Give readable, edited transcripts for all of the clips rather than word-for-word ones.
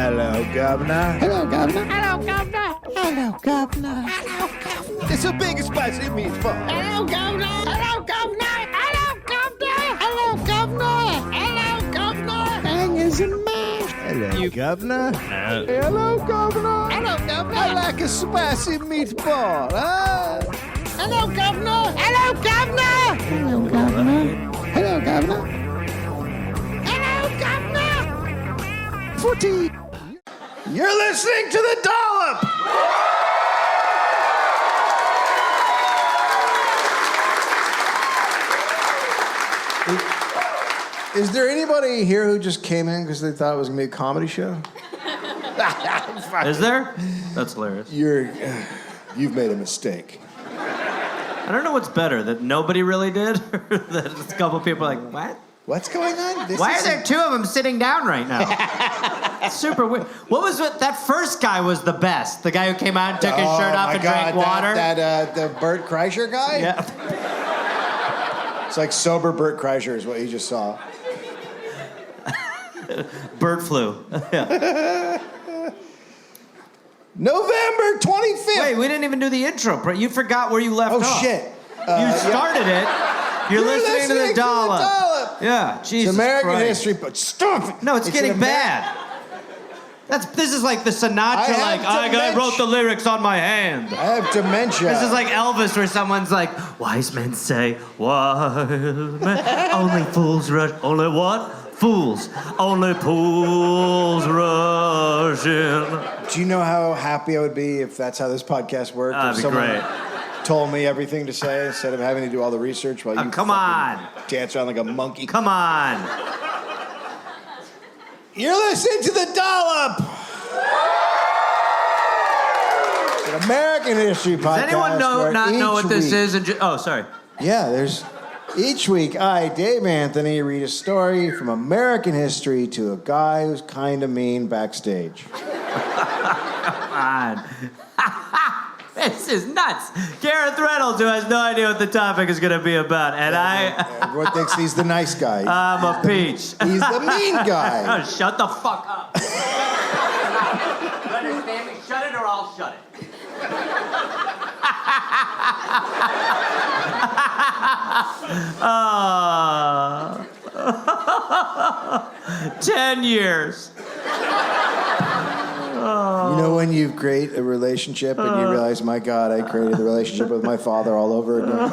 Hello, Governor. Hello, Governor. Hello, Governor. Hello, Governor. Hello, Governor. It's a big spicy meatball. Hello, Governor. Hello, Governor. Hello, Governor. Hello, Governor. Hello, Governor. Bang is a man. Hello, Governor. Hello, Governor. Hello, Governor. I like a spicy meatball, huh? Hello, Governor. Hello, Governor. Hello, Governor. Hello, Governor. Hello, Governor. Footy. You're listening to the Dollop. Is there anybody here who just came in because they thought it was going to be a comedy show? Is there? That's hilarious. You've made a mistake. I don't know what's better, that nobody really did, or that a couple people are like, what? What's going on? Why are there two of them sitting down right now? It's super weird. That first guy was the best. The guy who came out and took his shirt off and drank water. The Bert Kreischer guy? Yeah. It's like sober Bert Kreischer is what you just saw. Bird flu. Yeah. November 25th. Wait, we didn't even do the intro. You forgot where you left off. Oh, shit. You started it. You're listening to the Dollop. Yeah, Jesus It's American Christ. history, but stop it. No, it's getting bad. This is like the Sinatra, I wrote the lyrics on my hand. I have dementia. This is like Elvis, where someone's like, wise men say, wise men, only fools rush, only what? Fools, only fools rush in. Do you know how happy I would be if that's how this podcast worked? That'd if be someone great. told me everything to say instead of having to do all the research while you Come on. dance around like a monkey. Come on. You're listening to the Dollop. It's an American history podcast. Does anyone not know what this is? Oh, sorry. Yeah, there's... Each week, I, Dave Anthony, read a story from American history to a guy who's kind of mean backstage. Come on. This is nuts. Gareth Reynolds, who has no idea what the topic is going to be about. And Everyone thinks he's the nice guy. I'm a peach. He's the mean guy. Oh, shut the fuck up. You understand me? Shut it or I'll shut it. 10 years. You know when you create a relationship and you realize, my God, I created the relationship with my father all over again?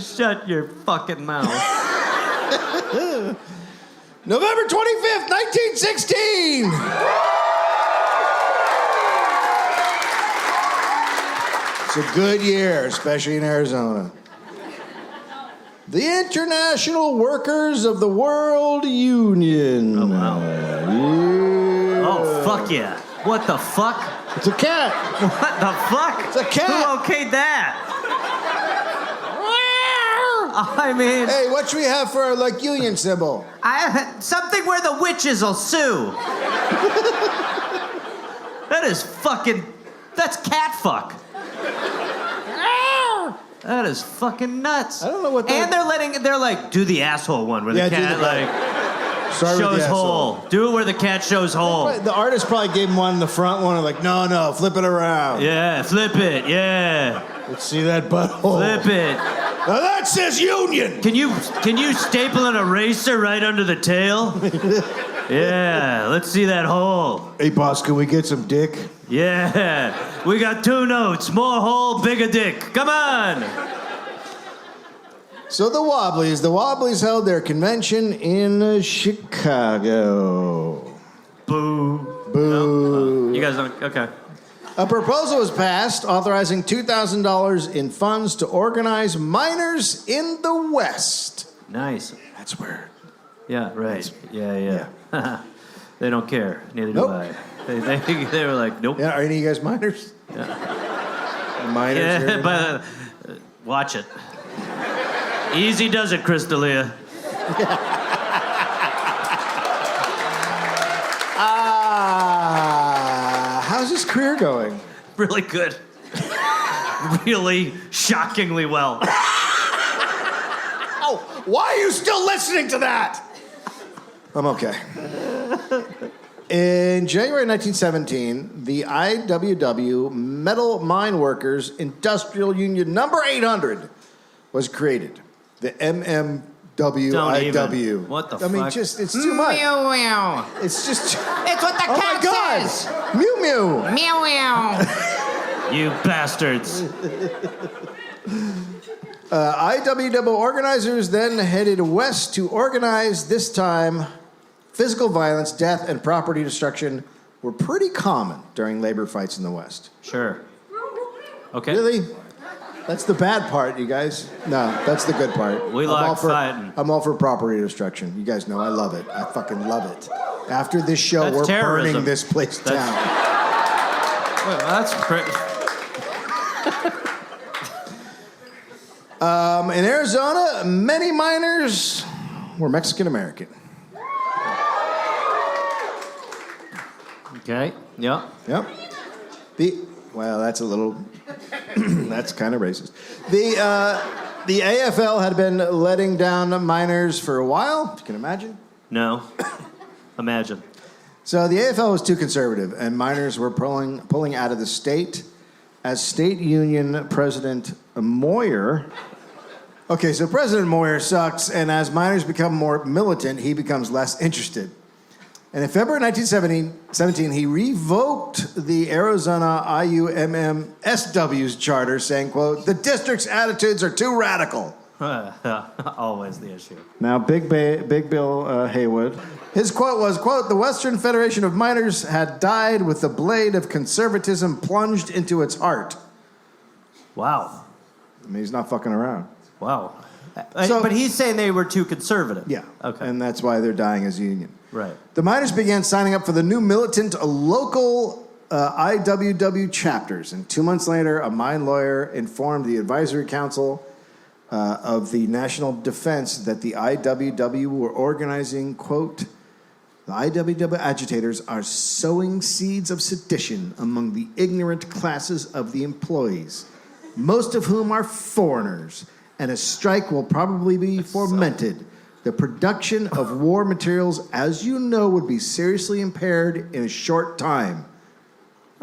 Shut your fucking mouth. November 25th, 1916! It's a good year, especially in Arizona. The International Workers of the World Union. Oh, wow. Oh, fuck yeah. What the fuck? It's a cat. What the fuck? It's a cat. Who okayed that? I mean... Hey, what should we have for our, union symbol? Something where the witches will sue. That is fucking... That's cat fuck. That is fucking nuts. I don't know what And they're like, do the asshole one where the cat, shows hole. Do it where the cat shows hole. The artist probably gave him one in the front one, and no, flip it around. Yeah, flip it, yeah. Let's see that butthole. Flip it. Now that says union. Can you staple an eraser right under the tail? Yeah, let's see that hole. Hey, boss, can we get some dick? Yeah, we got 2 notes. More hole, bigger dick. Come on. So the Wobblies held their convention in Chicago. Boo. Boo. You guys don't, okay. A proposal was passed authorizing $2,000 in funds to organize miners in the West. Nice. That's weird. Yeah, right. Yeah. They don't care. Neither Nope. do I. They were like, nope. Yeah, are any of you guys miners? Yeah. Miners Yeah, here? but watch it. Easy does it, Crystalia. How's his career going? Really good. Really shockingly well. Oh, why are you still listening to that? I'm okay. In January 1917, the IWW Metal Mine Workers Industrial Union number 800 was created. The MMWIW. What the I mean, fuck? just, it's too much. Meow meow. It's just... It's what the Oh cat my God! says. Mew Mew! Meow meow. You bastards. IWW organizers then headed west to organize. This time, physical violence, death, and property destruction were pretty common during labor fights in the West. Sure. Okay. Really? That's the bad part, you guys. No, that's the good part. We like fighting. I'm all for property destruction. You guys know I love it. I fucking love it. After this show, That's we're terrorism. burning this place down. Well, that's crazy. In Arizona, many miners were Mexican American. Okay. Yeah. Yep. Well, that's a little. That's kind of racist. The AFL had been letting down miners for a while. If you can imagine. No. Imagine. So the AFL was too conservative, and miners were pulling out of the state. As state union president Moyer. Okay, so President Moyer sucks, and as miners become more militant, he becomes less interested. And in February 1917, he revoked the Arizona IUMMSW's charter, saying, quote, "The district's attitudes are too radical." Always the issue. Now, Big Bill Haywood, his quote was, quote, "The Western Federation of Miners had died with the blade of conservatism plunged into its heart." Wow. I mean, he's not fucking around. Wow. So- But he's saying they were too conservative. Yeah. Okay. And that's why they're dying as a union. Right. The miners began signing up for the new militant local IWW chapters. And 2 months later, a mine lawyer informed the advisory council of the National Defense that the IWW were organizing, quote, "The IWW agitators are sowing seeds of sedition among the ignorant classes of the employees, most of whom are foreigners, and a strike will probably be fomented. The production of war materials, as you know, would be seriously impaired in a short time."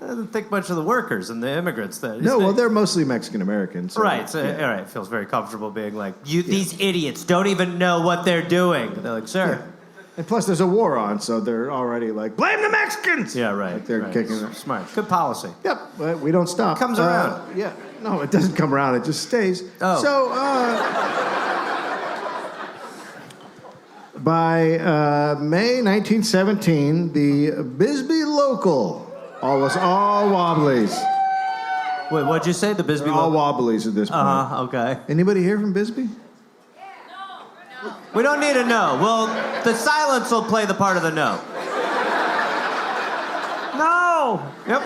I didn't think much of the workers and the immigrants. No, well, they're mostly Mexican Americans. So, Right. So, yeah. all right. Feels very comfortable being like, these idiots don't even know what they're doing. They're like, sir. Yeah. And plus, there's a war on, so they're already like, blame the Mexicans! Yeah, right. Like they're right. kicking it. Smart. Good policy. Yep, but we don't stop. Comes around. Yeah. No, it doesn't come around. It just stays. Oh. So, by May 1917, the Bisbee local was all wobblies. Wait, what'd you say? The Bisbee They're all local? wobblies at this point. Okay. Anybody here from Bisbee? We don't need a no. Well, the silence will play the part of the no. No. Yep.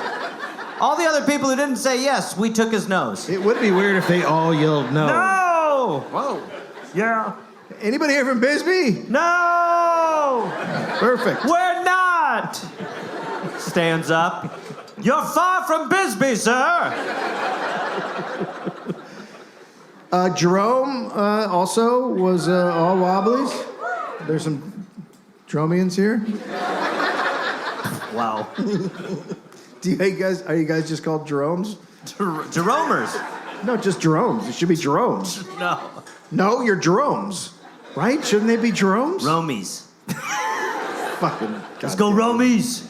All the other people who didn't say yes, we took his no's. It would be weird if they all yelled no. No. Whoa. Yeah. Anybody here from Bisbee? No. Perfect. We're not. Stands up. You're far from Bisbee, sir. Jerome also was all wobblies. There's some Dromians here. Wow. Are you guys just called Jeromes? Jeromers. No, just Jeromes. It should be Jeromes. No. No, you're Jeromes. Right? Shouldn't they be Jeromes? Romies. Fucking Let's go Romies.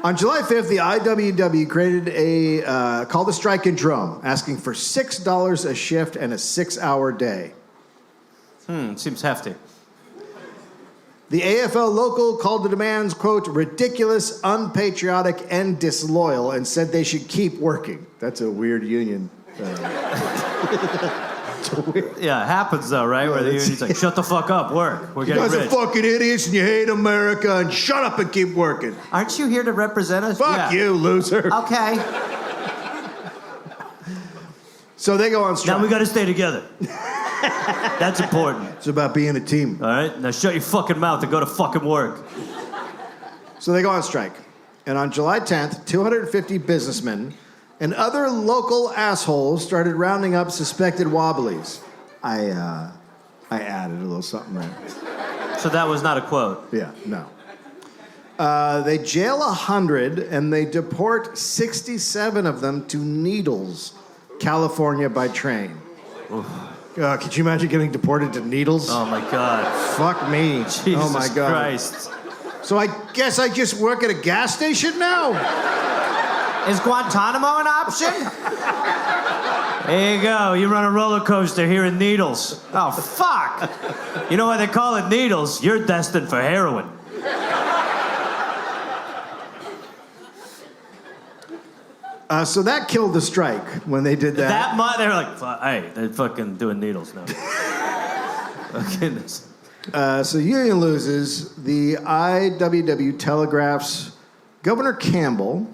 On July 5th, the IWW created a called the strike and drum, asking for $6 a shift and a 6-hour day. Seems hefty. The AFL local called the demands, quote, "ridiculous, unpatriotic, and disloyal," and said they should keep working. That's a weird union. Yeah, it happens though, right? Where the union's like, shut the fuck up, work. We're You getting guys rich. are fucking idiots and you hate America and shut up and keep working. Aren't you here to represent us? Fuck Yeah. you, loser. Okay. So they go on strike. Now we gotta stay together. That's important. It's about being a team. All right? Now shut your fucking mouth and go to fucking work. So they go on strike. And on July 10th, 250 businessmen and other local assholes started rounding up suspected wobblies. I added a little something there. So that was not a quote. Yeah, no. They jail 100 and they deport 67 of them to Needles, California by train. Could you imagine getting deported to Needles? Oh my God. Fuck me. Jesus oh my God. Christ. So I guess I just work at a gas station now? Is Guantanamo an option? There you go. You run a roller coaster here in Needles. Oh, fuck. You know why they call it Needles? You're destined for heroin. So that killed the strike when they did that. They're like, hey, they're fucking doing Needles now. Okay. So union loses. The IWW telegraphs Governor Campbell.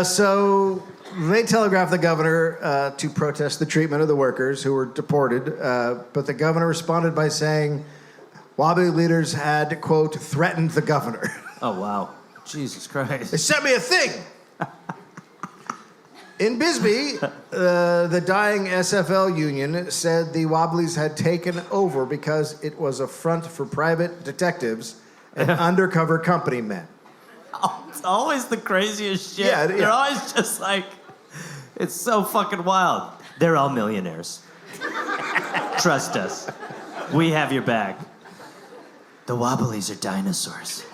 So they telegraphed the governor to protest the treatment of the workers who were deported. But the governor responded by saying Wobbly leaders had, quote, threatened the governor. Oh, wow. Jesus Christ. They sent me a thing. In Bisbee, the dying SFL union said the Wobblies had taken over because it was a front for private detectives and undercover company men. Oh, it's always the craziest shit. Yeah. They're always just like, it's so fucking wild. They're all millionaires. Trust us. We have your back. The Wobblies are dinosaurs.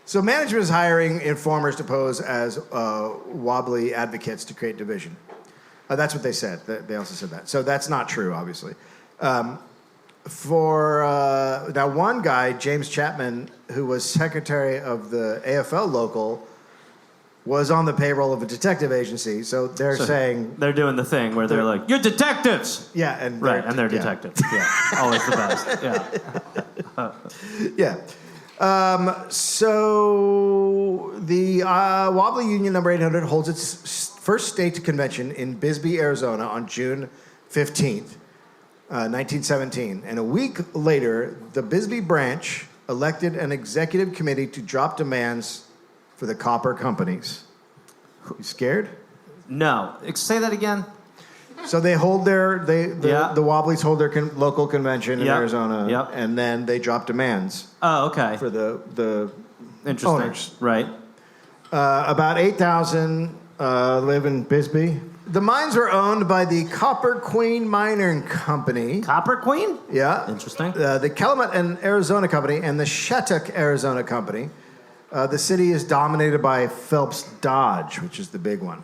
So management is hiring informers to pose as wobbly advocates to create division. That's what they said. They also said that. So that's not true, obviously. Now, one guy, James Chapman, who was secretary of the AFL local, was on the payroll of a detective agency. So they're saying... They're doing the thing where they're like, you're detectives! Yeah, and they're detectives. Yeah, always the best. Yeah. Yeah. So the Wobbly Union number 800 holds its first state convention in Bisbee, Arizona on June 15th, 1917. And a week later, the Bisbee branch elected an executive committee to drop demands for the copper companies. You scared? No. Say that again. So they hold the Wobblies hold their local convention in Arizona, and then they drop demands. Oh, okay. For the Interesting. owners. Right. About 8,000 live in Bisbee. The mines were owned by the Copper Queen Mining Company. Copper Queen? Yeah. Interesting. The Calumet and Arizona Company and the Shattuck Arizona Company. The city is dominated by Phelps Dodge, which is the big one.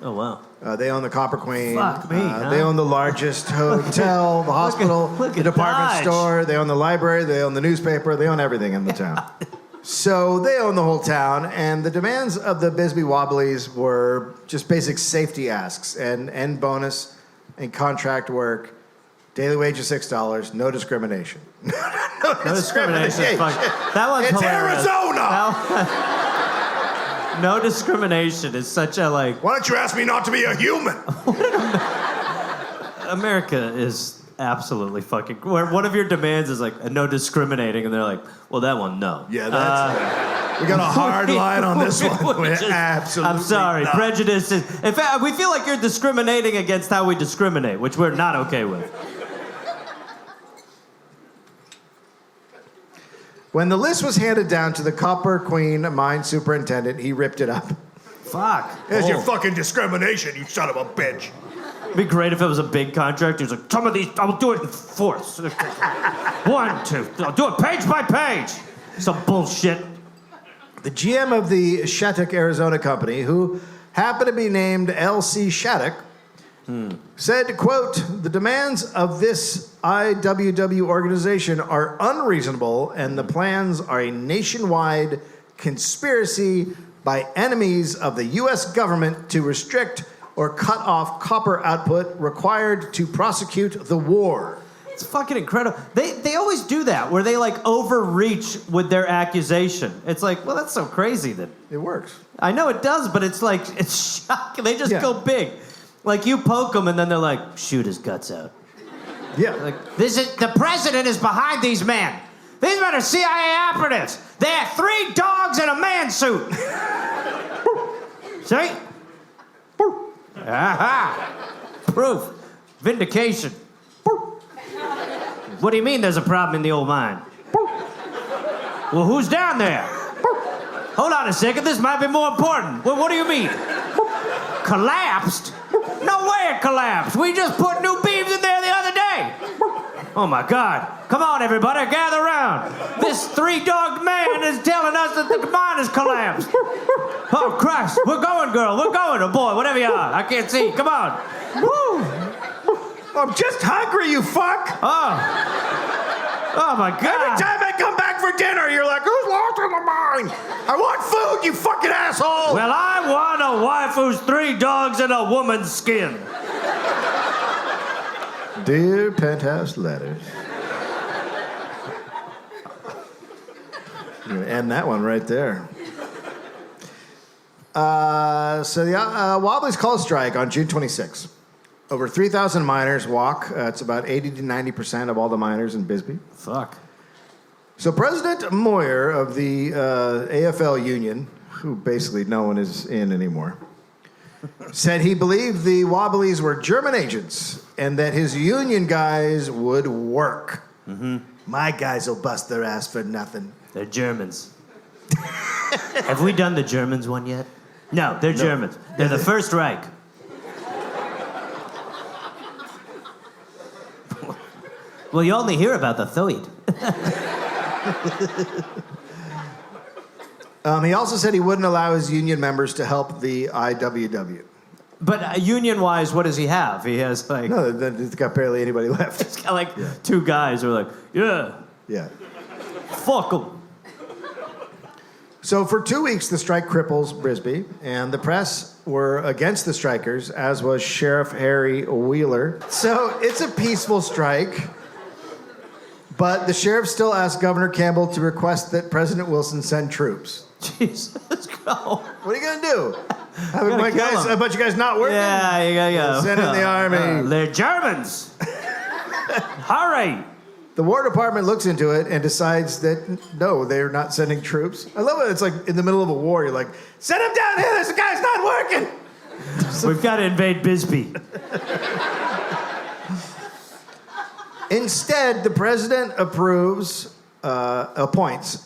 Oh, wow. They own the Copper Queen. Fuck me, huh? They own the largest hotel, the hospital, look the at department Dodge. store. They own the library. They own the newspaper. They own everything in the town. So they own the whole town. And the demands of the Bisbee Wobblies were just basic safety asks and end bonus and contract work. Daily wage of $6. No discrimination. No discrimination. Is fuck. That one's It's hilarious. Arizona! No discrimination is such a like. Why don't you ask me not to be a human? America is absolutely fucking. Where one of your demands is like no discriminating, and they're like, well, that one, no. Yeah, that's. We got a hard line on this one. Absolutely. I'm sorry. Not. Prejudice is. In fact, we feel like you're discriminating against how we discriminate, which we're not okay with. When the list was handed down to the Copper Queen mine superintendent, he ripped it up. Fuck. There's your fucking discrimination, you son of a bitch. It'd be great if it was a big contract. He was like, some of these, I'll do it in fourths. 1, 2, I'll do it page by page. Some bullshit. The GM of the Shattuck, Arizona company, who happened to be named L.C. Shattuck, said, quote, the demands of this IWW organization are unreasonable and the plans are a nationwide conspiracy by enemies of the U.S. government to restrict or cut off copper output required to prosecute the war. It's fucking incredible. They always do that, where they like overreach with their accusation. It's like, well, that's so crazy that... It works. I know it does, but it's like, it's shocking. They just go big. Like, you poke them, and then they're like, shoot his guts out. Yeah. Like, the president is behind these men. These men are CIA operatives. They have 3 dogs and a man suit. See? Aha. Proof. Vindication. What do you mean there's a problem in the old mine? Well, who's down there? Hold on a second, this might be more important. Well, what do you mean? Collapsed? No way it collapsed. We just put new beams in there the other day. Oh my God. Come on, everybody, gather around. This three-dogged man is telling us that the mine has collapsed. Oh, Christ. We're going, girl. We're going. Oh, boy, whatever you are. I can't see. Come on. Woo. I'm just hungry, you fuck! Oh, my God. Every time I come back for dinner, you're like, who's lost in the mine? I want food, you fucking asshole! Well, I want a wife who's 3 dogs and a woman's skin. Dear Penthouse Letters. I'm going to end that one right there. So the Wobblies call a strike on June 26th. Over 3,000 miners walk. It's about 80 to 90% of all the miners in Bisbee. Fuck. So President Moyer of the AFL union, who basically no one is in anymore, said he believed the Wobblies were German agents and that his union guys would work. Mm-hmm. My guys will bust their ass for nothing. They're Germans. Have we done the Germans one yet? No, they're Germans. They're the First Reich. Well, you only hear about the Third. He also said he wouldn't allow his union members to help the IWW. But union-wise, what does he have? He has like... No, he's got barely anybody left. He's got like 2 guys who are like, yeah, fuck them. So for 2 weeks, the strike cripples Bisbee, and the press were against the strikers, as was Sheriff Harry Wheeler. So it's a peaceful strike, but the sheriff still asked Governor Campbell to request that President Wilson send troops. Jesus, let's go. What are you going to do? Have a bunch of guys not working? Yeah, you got Send in the army. They're Germans. Hurry. The War Department looks into it and decides that, no, they're not sending troops. I love it. It's like in the middle of a war. You're like, send him down here. This guy's not working. We've got to invade Bisbee. Instead, the president appoints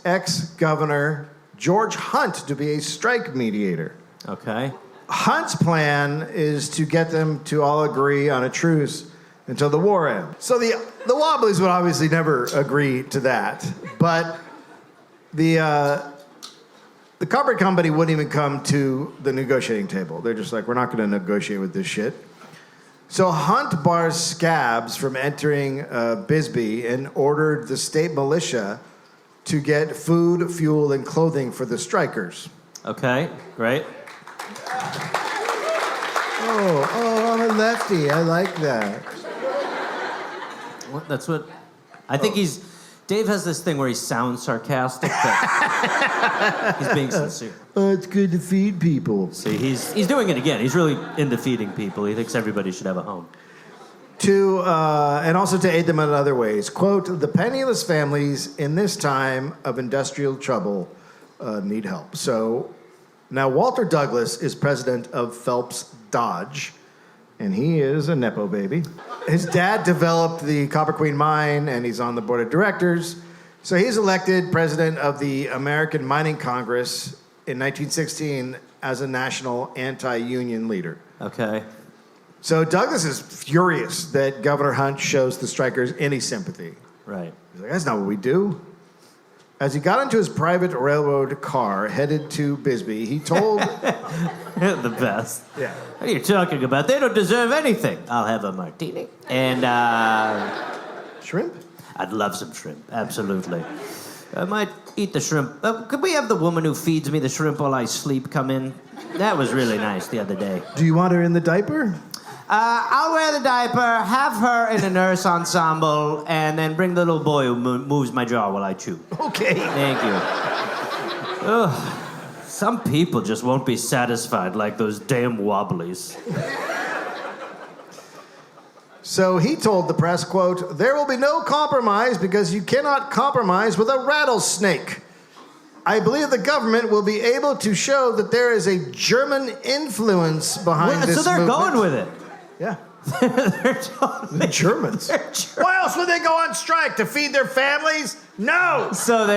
ex-governor George Hunt to be a strike mediator. Okay. Hunt's plan is to get them to all agree on a truce until the war ends. So the Wobblies would obviously never agree to that, but the carpet company wouldn't even come to the negotiating table. They're just like, we're not going to negotiate with this shit. So Hunt bars scabs from entering Bisbee and ordered the state militia to get food, fuel, and clothing for the strikers. Okay, great. Oh, I'm a lefty. I like that. Well, that's what... I think Dave has this thing where he sounds sarcastic, but he's being sincere. Oh, it's good to feed people. See, he's doing it again. He's really into feeding people. He thinks everybody should have a home. And also to aid them in other ways. Quote, the penniless families in this time of industrial trouble need help. So now Walter Douglas is president of Phelps Dodge, and he is a Nepo baby. His dad developed the Copper Queen mine, and he's on the board of directors. So he's elected president of the American Mining Congress in 1916 as a national anti-union leader. Okay. So Douglas is furious that Governor Hunt shows the strikers any sympathy. Right. He's like, that's not what we do. As he got into his private railroad car headed to Bisbee, he told... The best. Yeah. What are you talking about? They don't deserve anything. I'll have a martini. And, Shrimp? I'd love some shrimp. Absolutely. I might eat the shrimp. Could we have the woman who feeds me the shrimp while I sleep come in? That was really nice the other day. Do you want her in the diaper? I'll wear the diaper, have her in a nurse ensemble, and then bring the little boy who moves my jaw while I chew. Okay. Thank you. Ugh. Some people just won't be satisfied like those damn Wobblies. So he told the press, quote, there will be no compromise because you cannot compromise with a rattlesnake. I believe the government will be able to show that there is a German influence behind this So they're movement. going with it. Yeah. They're totally... The Germans. Why else would they go on strike? To feed their families? No! So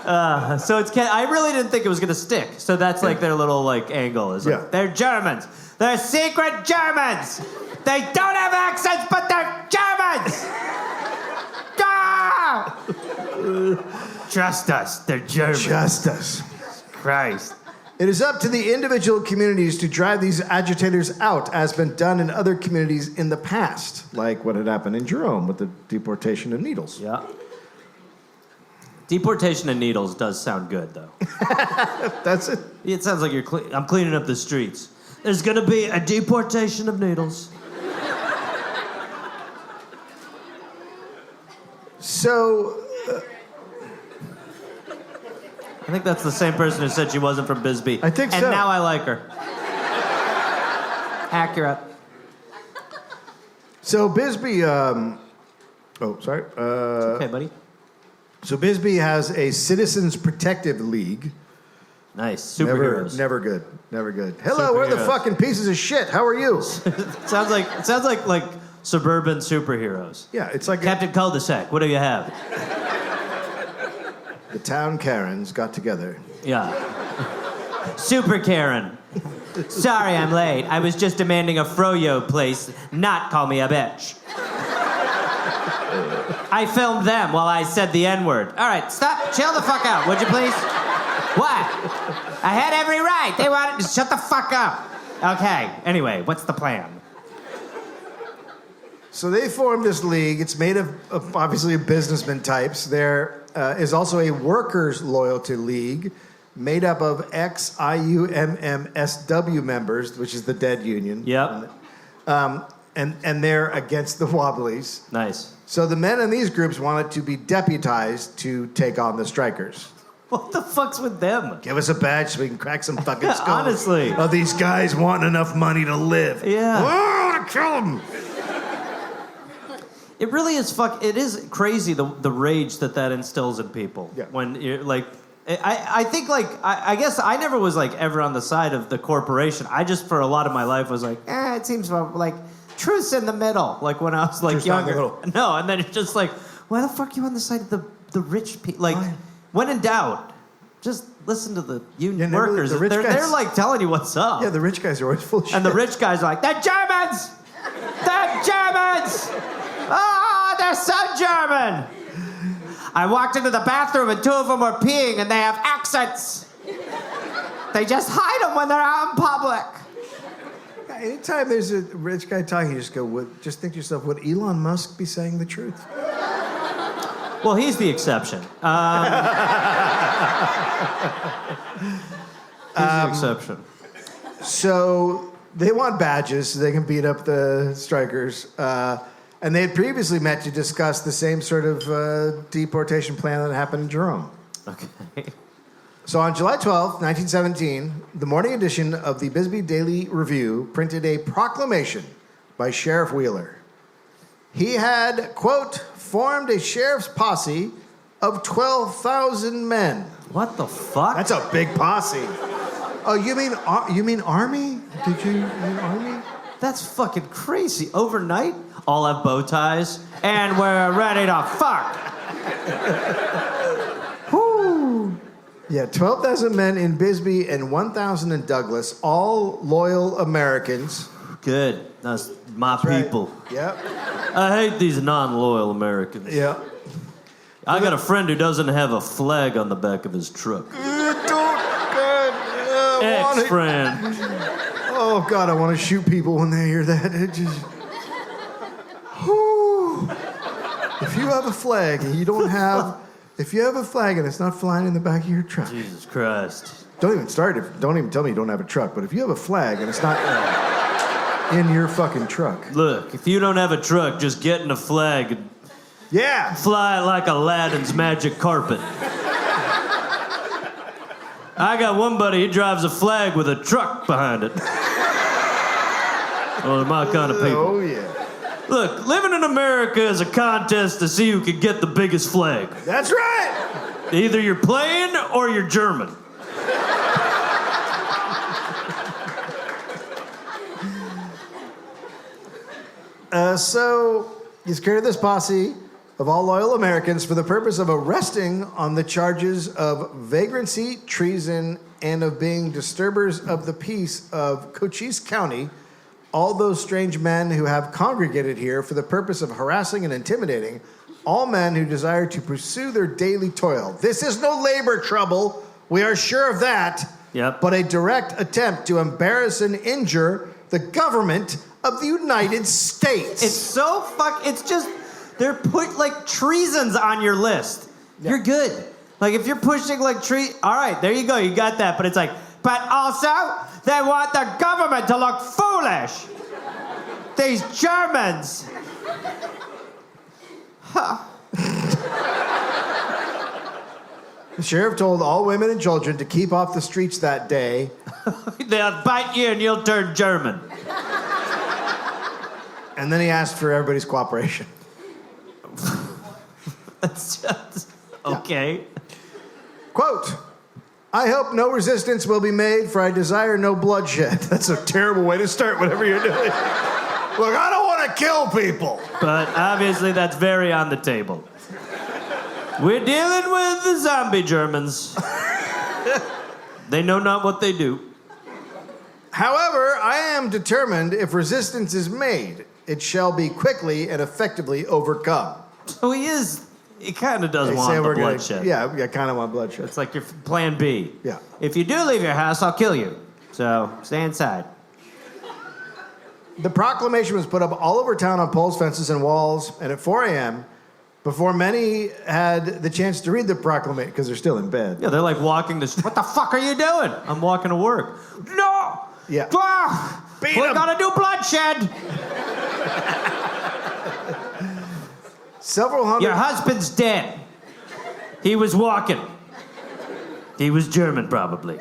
So it's I really didn't think it was gonna stick. So that's like their little like angle is like they're Germans. They're secret Germans. They don't have accents, but they're Germans. Ah! Trust us, they're Germans. Trust us. Christ. It is up to the individual communities to drive these agitators out, as been done in other communities in the past, like what had happened in Jerome with the deportation of Needles. Yeah. Deportation of Needles does sound good, though. That's it. It sounds like I'm cleaning up the streets. There's gonna be a deportation of Needles. So, I think that's the same person who said she wasn't from Bisbee. I think so. And now I like her. Accurate. So Bisbee, sorry. Okay, buddy. So Bisbee has a Citizens Protective League. Nice. Superheroes. Never good. Hello, we're the Superheroes. fucking pieces of shit. How are you? Sounds like suburban superheroes. Yeah, it's like Captain Cul-de-sac, what do you have? the town Karens got together. Yeah. Super Karen. Sorry I'm late. I was just demanding a froyo place, not call me a bitch. I filmed them while I said the N-word. All right, stop. Chill the fuck out, would you please? What? I had every right. They wanted to shut the fuck up. Okay, anyway, what's the plan? So they formed this league. It's made of obviously businessmen types. There is also a workers' loyalty league made up of ex-IUMMSW members, which is the dead union. Yep. And they're against the Wobblies. Nice. So the men in these groups wanted to be deputized to take on the strikers. What the fuck's with them? Give us a badge so we can crack some fucking skulls. Honestly. Of these guys wanting enough money to live. Yeah. Oh, to kill them. It really is it is crazy the rage that instills in people. Yeah. When you're like, I think like, I guess I never was like ever on the side of the corporation. I just for a lot of my life was like, it seems like truth's in the middle. Like when I was like Truth's not in the younger. middle. No, and then it's just like, why the fuck are you on the side of the rich people? Like, when in doubt, just listen to the union workers. the rich guys- They're like telling you what's up. Yeah, the rich guys are always full of shit. And the rich guys are like, they're Germans! They're Germans! Oh, they're so German! I walked into the bathroom and two of them were peeing and they have accents. They just hide them when they're out in public. Anytime there's a rich guy talking, you just go, just think to yourself, would Elon Musk be saying the truth? Well, he's the exception. He's the exception. So they want badges so they can beat up the strikers. And they had previously met to discuss the same sort of deportation plan that happened in Jerome. Okay. So on July 12th, 1917, the morning edition of the Bisbee Daily Review printed a proclamation by Sheriff Wheeler. He had, quote, formed a sheriff's posse of 12,000 men. What the fuck? That's a big posse. Oh, you mean army? Did you mean army? That's fucking crazy. Overnight, all have bow ties, and we're ready to fuck. Whew. Yeah, 12,000 men in Bisbee and 1,000 in Douglas, all loyal Americans. Good. That's my Right. people. Yep. I hate these non-loyal Americans. Yep. I got a friend who doesn't have a flag on the back of his truck. Ex-friend. Oh, God, I want to shoot people when they hear that. It just... Whew. If you have a flag and you don't have... If you have a flag and it's not flying in the back of your truck... Jesus Christ. Don't even tell me you don't have a truck. But if you have a flag and it's not in your fucking truck... Look, if you don't have a truck, just get in a flag and Yeah! fly it like Aladdin's magic carpet. I got one buddy, he drives a flag with a truck behind it. Well, they're my kind of people. Oh, yeah. Look, living in America is a contest to see who can get the biggest flag. That's right! Either you're playing or you're German. So he's created this posse. of all loyal Americans for the purpose of arresting on the charges of vagrancy, treason, and of being disturbers of the peace of Cochise County, all those strange men who have congregated here for the purpose of harassing and intimidating all men who desire to pursue their daily toil. This is no labor trouble, we are sure of that, but a direct attempt to embarrass and injure the government of the United States. It's so it's just, they're put like treasons on your list. Yeah. You're good. Like if you're pushing like all right, there you go, you got that. But it's like, but also they want the government to look foolish. These Germans. Huh. The sheriff told all women and children to keep off the streets that day. They'll bite you and you'll turn German. And then he asked for everybody's cooperation. That's just okay. Yeah. Quote, I hope no resistance will be made, for I desire no bloodshed. That's a terrible way to start whatever you're doing. Look, I don't want to kill people. But obviously that's very on the table. We're dealing with the zombie Germans. They know not what they do. However, I am determined if resistance is made, it shall be quickly and effectively overcome. So he kind of does want the bloodshed. Yeah, kind of want bloodshed. It's like your plan B. Yeah. If you do leave your house, I'll kill you. So stay inside. The proclamation was put up all over town on poles, fences, and walls, and at 4 a.m., before many had the chance to read the proclamation, because they're still in bed. Yeah, they're like walking the street. What the fuck are you doing? I'm walking to work. No! Yeah. We're gonna do bloodshed! Several hundred... Your husband's dead. He was walking. He was German, probably.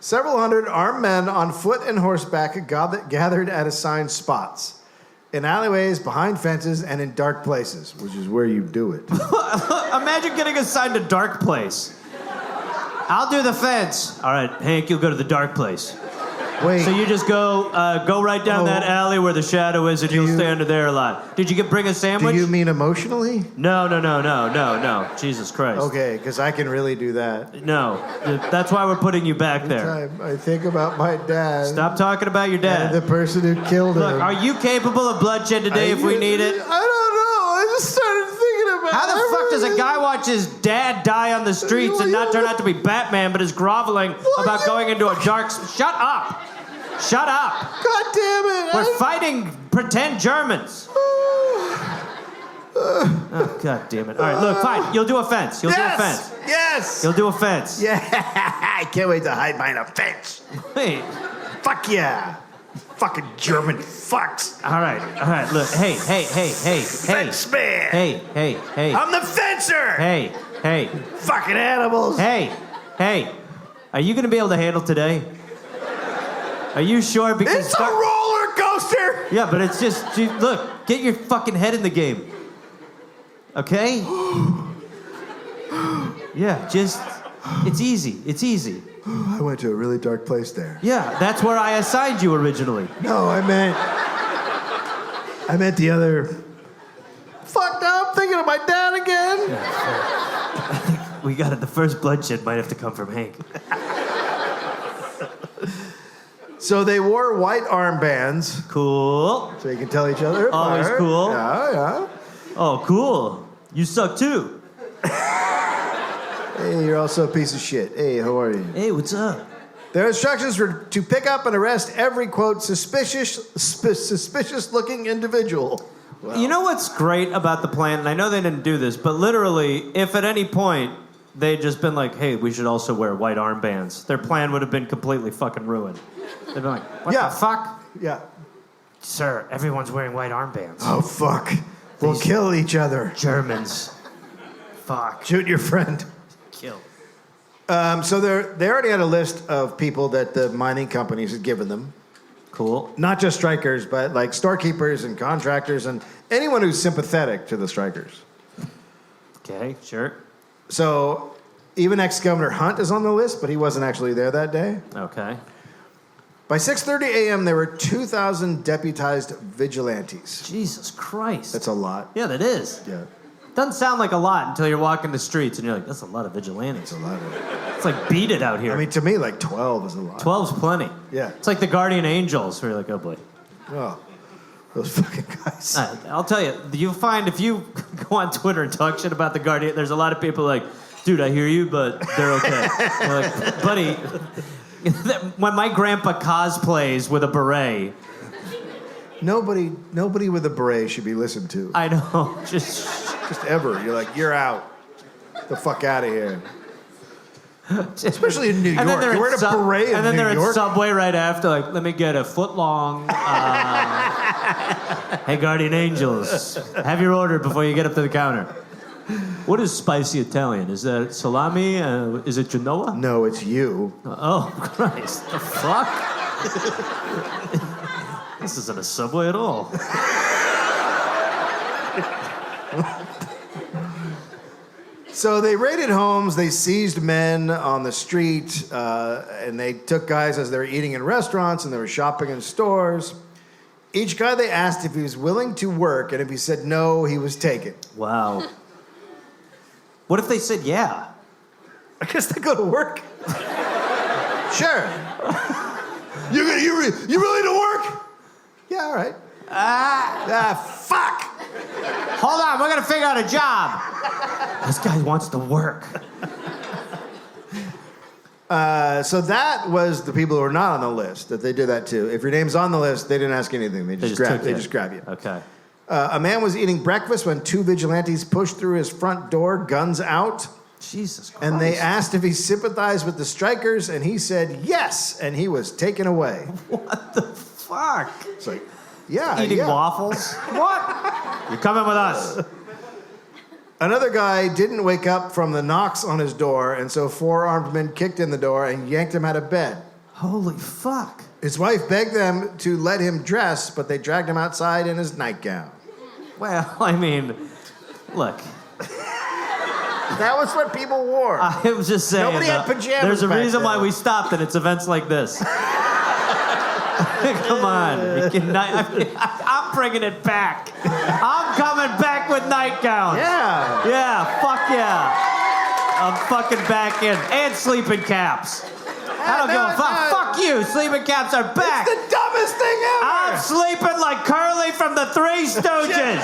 Several hundred armed men on foot and horseback gathered at assigned spots. In alleyways, behind fences, and in dark places, which is where you do it. Imagine getting assigned a dark place. I'll do the fence. All right, Hank, you'll go to the dark place. Wait. So you just go right down that alley where the shadow is, and you'll stay under there a lot. Did you bring a sandwich? Do you mean emotionally? No. Jesus Christ. Okay, because I can really do that. No, that's why we're putting you back there. I think about my dad. Stop talking about your dad. And the person who killed him. Look, are you capable of bloodshed today if we need it? I don't know. I just started thinking about How the fuck does a guy watch his dad die on the streets and not turn out to be Batman, but is groveling about going into a dark... Shut up! Shut up! God damn it! We're fighting pretend Germans. Oh, God damn it. All right, look, fine. You'll do a fence. You'll do a fence. Yes! You'll do a fence. Yeah! I can't wait to hide behind a fence. Wait. Fuck yeah! Fucking German fucks. All right, look. Hey. Fence man! Hey. I'm the fencer! Hey. Fucking animals! Hey. Are you going to be able to handle today? Are you sure? Because it's a roller coaster! Yeah, but it's just... Look, get your fucking head in the game. Okay? Yeah, just... It's easy. I went to a really dark place there. Yeah, that's where I assigned you originally. No, I meant the other... Fuck, now I'm thinking of my dad again. Yeah, I think we got it. The first bloodshed might have to come from Hank. So they wore white armbands. Cool. So you can tell each other apart. Always cool. Yeah. Oh, cool. You suck too. Hey, you're also a piece of shit. Hey, how are you? Hey, what's up? Their instructions were to pick up and arrest every, quote, suspicious-looking individual. Wow. You know what's great about the plan, and I know they didn't do this, but literally, if at any point they'd just been like, hey, we should also wear white armbands, their plan would have been completely fucking ruined. They'd been like, what the fuck? Yeah. Sir, everyone's wearing white armbands. Oh, fuck. We'll kill each other. Germans. Fuck. Shoot your friend. Kill. So they already had a list of people that the mining companies had given them. Cool. Not just strikers, but like storekeepers and contractors and anyone who's sympathetic to the strikers. Okay, sure. So even ex-Governor Hunt is on the list, but he wasn't actually there that day. Okay. By 6:30 a.m., there were 2,000 deputized vigilantes. Jesus Christ. That's a lot. Yeah, that is. Yeah, Doesn't sound like a lot until you're walking the streets and you're like, that's a lot of vigilantes. that's a lot. It's like beat it out here. I mean, to me, like 12 is a lot. 12's plenty. Yeah. It's like the Guardian Angels where you're like, oh boy. Oh, those fucking guys. I'll tell you, you'll find if you go on Twitter and talk shit about the Guardian, there's a lot of people like, dude, I hear you, but they're okay. You're like, buddy, when my grandpa cosplays with a beret, Nobody with a beret should be listened to. I know, just ever. You're like, you're out. The fuck out of here. Especially in New York. And then they're You're wearing a beret in and then New they're York. at Subway right after, like, let me get a foot long. Hey, Guardian Angels, have your order before you get up to the counter. What is spicy Italian? Is that salami? Is it Genoa? No, it's you. Oh, Christ. The fuck? This isn't a Subway at all. So they raided homes, they seized men on the street, and they took guys as they were eating in restaurants and they were shopping in stores. Each guy they asked if he was willing to work, and if he said no, he was taken. Wow. What if they said yeah? I guess they go to work. Sure. You willing to work? Yeah, all right. Fuck! Hold on, we're gonna figure out a job. This guy wants to work. So that was the people who were not on the list that they did that to. If your name's on the list, they didn't ask anything. They just grab you. Okay. A man was eating breakfast when two vigilantes pushed through his front door, guns out. Jesus Christ. And they asked if he sympathized with the strikers, and he said yes, and he was taken away. What the fuck? It's like, yeah, Eating yeah. waffles? What? You're coming with us. Another guy didn't wake up from the knocks on his door, and so four armed men kicked in the door and yanked him out of bed. Holy fuck. His wife begged them to let him dress, but they dragged him outside in his nightgown. Well, I mean, look. That was what people wore. I was just saying. Nobody had pajamas There's a back reason why then. we stopped, and it's events like this. Come on. I'm bringing it back. I'm coming back with nightgowns. Yeah. Yeah, fuck yeah. I'm fucking back in. And sleeping caps. I don't give a fuck. Fuck you. Sleeping caps are back. It's the dumbest thing ever. I'm sleeping like Curly from the Three Stooges.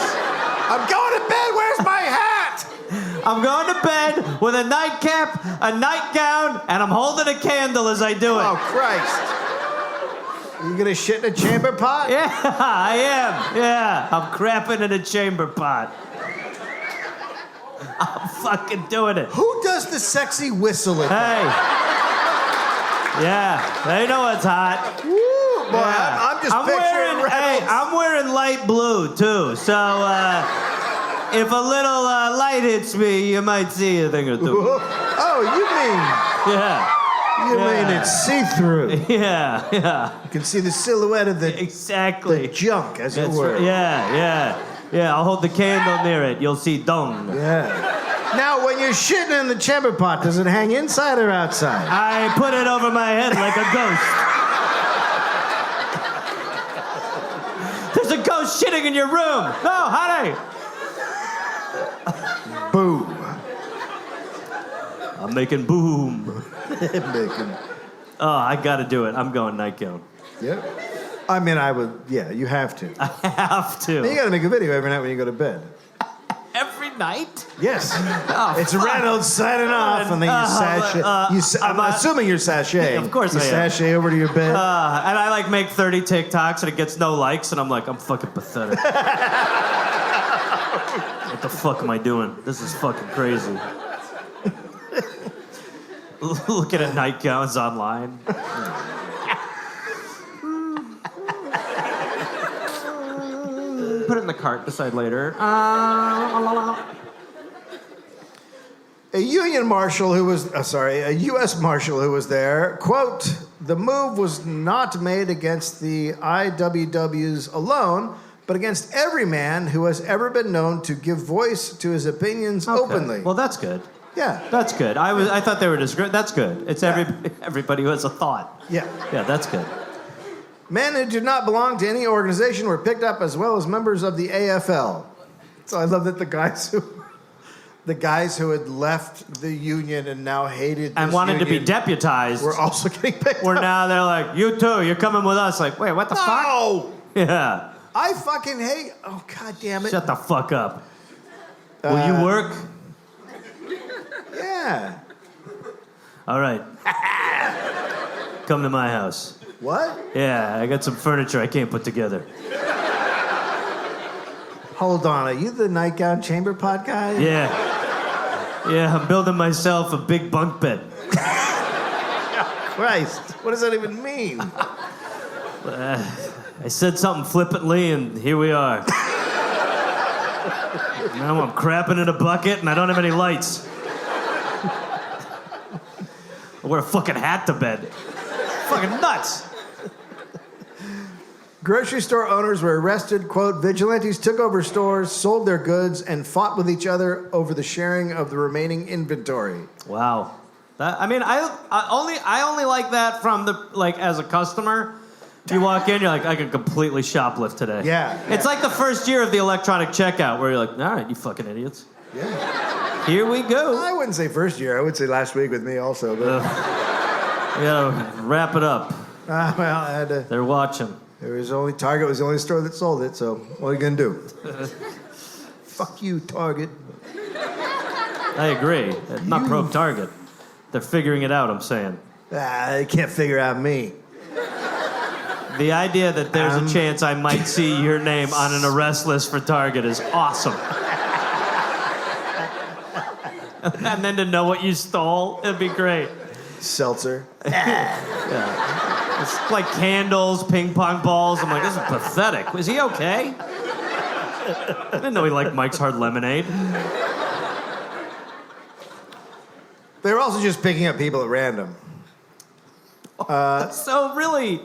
I'm going to bed. Where's my hat? I'm going to bed with a nightcap, a nightgown, and I'm holding a candle as I do it. Oh, Christ. You gonna shit in a chamber pot? Yeah, I am. Yeah, I'm crapping in a chamber pot. I'm fucking doing it. Who does the sexy whistle at Hey. Yeah, they know it's hot. Woo, boy, Yeah. I'm just picturing Reynolds. I'm wearing light blue, too, so if a little light hits me, you might see a thing or two. Oh, you Yeah. mean it's see-through. Yeah, yeah. You can see the silhouette of the Exactly. junk, as it That's were. right. Yeah. I'll hold the candle near it. You'll see dung. Yeah. Now, when you're shitting in the chamber pot, does it hang inside or outside? I put it over my head like a ghost. There's a ghost shitting in your room. No, honey. Boom. I'm making boom. Bacon. Oh, I gotta do it. I'm going nightgown. Yeah. I mean, I would. Yeah, you have to. I have You to. got to make a video every night when you go to bed. Every night? Yes. Oh, It's fuck. Reynolds signing off, and then you sashay. I'm assuming you're sashaying. Of course you I am. sashay over to your bed. And I like make 30 TikToks and it gets no likes, and I'm like, I'm fucking pathetic. What the fuck am I doing? This is fucking crazy. Looking at nightgowns online. Put it in the cart, decide later. A Union Marshal who was, a U.S. Marshal who was there, quote, the move was not made against the IWWs alone, but against every man who has ever been known to give voice to his opinions openly. Well, that's good. Yeah. That's good. I thought they were that's good. It's everybody who has a thought. Yeah. Yeah, that's good. Men who did not belong to any organization were picked up as well as members of the AFL. So I love that the guys who had left the union and now hated And this wanted to be union deputized. were also getting picked Where up. now they're like, you too, you're coming with us. Like, wait, what the fuck? No! Yeah. I fucking hate... Oh, God damn it. Shut the fuck up. Will you work? Yeah. All right. Come to my house. What? Yeah, I got some furniture I can't put together. Hold on. Are you the nightgown chamber pot guy? Yeah. Yeah, I'm building myself a big bunk bed. Christ. What does that even mean? I said something flippantly, and here we are. Now I'm crapping in a bucket, and I don't have any lights. I wear a fucking hat to bed. Fucking nuts. Grocery store owners were arrested. Quote, vigilantes took over stores, sold their goods, and fought with each other over the sharing of the remaining inventory. Wow. I only like that from as a customer. You walk in, you're like, I can completely shoplift today. Yeah. It's like the first year of the electronic checkout where you're like, all right, you fucking idiots. Yeah. Here we go. I wouldn't say first year. I would say last week with me also. But We gotta wrap it up. well, I had to. They're watching. Target was the only store that sold it. So what are you gonna do? Fuck you, Target. I agree. Not pro Target. They're figuring it out, I'm saying. They can't figure out me. The idea that there's a chance I might see your name on an arrest list for Target is awesome. And then to know what you stole, it'd be great. Seltzer. It's like candles, ping pong balls. I'm like, this is pathetic. Is he okay? I didn't know he liked Mike's Hard Lemonade. They were also just picking up people at random. So really,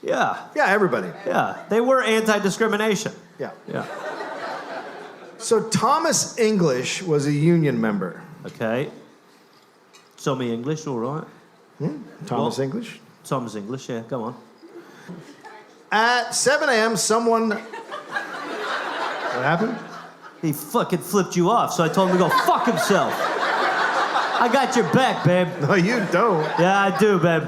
yeah. Yeah, everybody. Yeah, they were anti-discrimination. Yeah. Yeah. So Thomas English was a union member. Okay. Show me English, all right? Thomas Well- English. Tom's English, yeah, come on. At 7 a.m., someone... What happened? He fucking flipped you off, so I told him to go fuck himself. I got your back, babe. No, you don't. Yeah, I do, babe.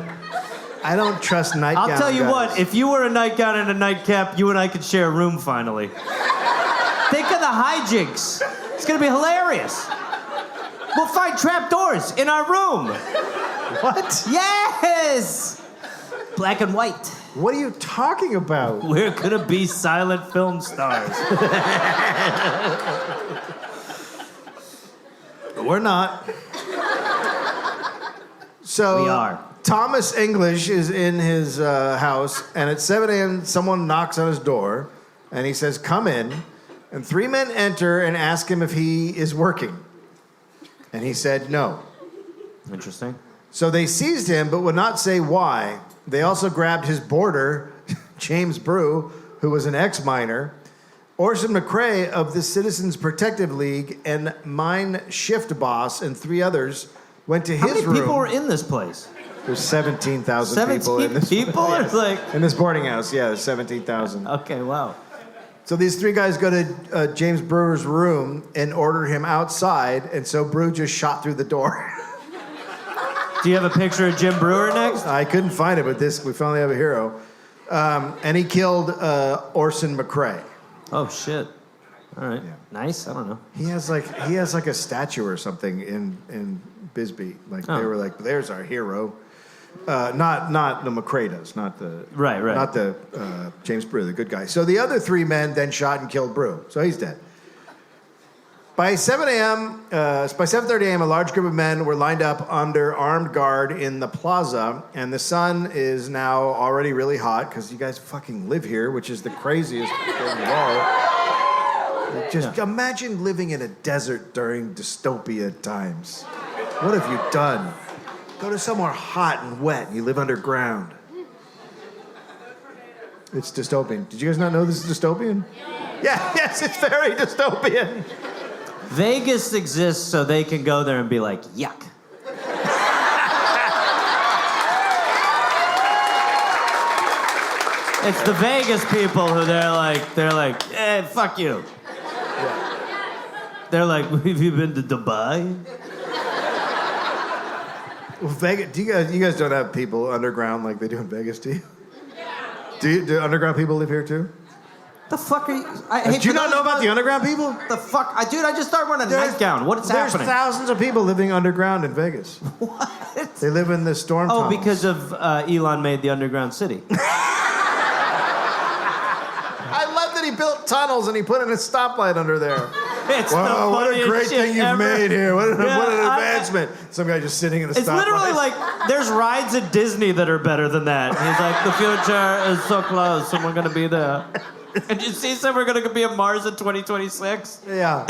I don't trust nightgown I'll tell you guys. what, if you were a nightgown and a nightcap, you and I could share a room finally. Think of the hijinks. It's gonna be hilarious. We'll find trapdoors in our room. What? Yes! Black and white. What are you talking about? We're gonna be silent film stars. We're not. So We are. Thomas English is in his house, and at 7 a.m., someone knocks on his door, and he says, come in. And 3 men enter and ask him if he is working. And he said no. Interesting. So they seized him, but would not say why. They also grabbed his boarder, James Brew, who was an ex-miner, Orson McCrae of the Citizens Protective League, and mine shift boss, and 3 others went to How his many room. people were in this place? There's 17,000 people in 17 this people? place. It's like... In this boarding house, yeah, there's 17,000. Okay, wow. So these 3 guys go to James Brewer's room and order him outside, and so Brew just shot through the door. Do you have a picture of Jim Brewer next? I couldn't find it, but we finally have a hero. And he killed Orson McCrae. Oh, shit. All right. Yeah. Nice. I don't know. He has like a statue or something in Bisbee. Like they were like, there's our hero. Not the McCrae does, not the Right. not the James Brew, the good guy. So the other 3 men then shot and killed Brew. So he's dead. By 7 a.m., by 7:30 a.m., a large group of men were lined up under armed guard in the plaza, and the sun is now already really hot because you guys fucking live here, which is the craziest thing of all. Just imagine living in a desert during dystopia times. What have you done? Go to somewhere hot and wet, and you live underground. It's dystopian. Did you guys not know this is dystopian? Yeah, yes, it's very dystopian. Vegas exists so they can go there and be like, yuck. It's the Vegas people who they're like, hey, fuck you. They're like, have you been to Dubai? Well, Vegas, you guys don't have people underground like they do in Vegas, do you? Do underground people live here too? The fuck are you? Do you not know about the underground people? The fuck? Dude, I just started wearing a nightgown. What is happening? There's thousands of people living underground in Vegas. What? They live in the storm tunnels. Because of Elon made the underground city. I love that he built tunnels and he put in a stoplight under there. It's wow, the what a great thing you've made here. What an advancement. Some guy just sitting in a stoplight. It's literally like there's rides at Disney that are better than that. And he's like, the future is so close and we're going to be there. And you see, so we're going to be on Mars in 2026? Yeah.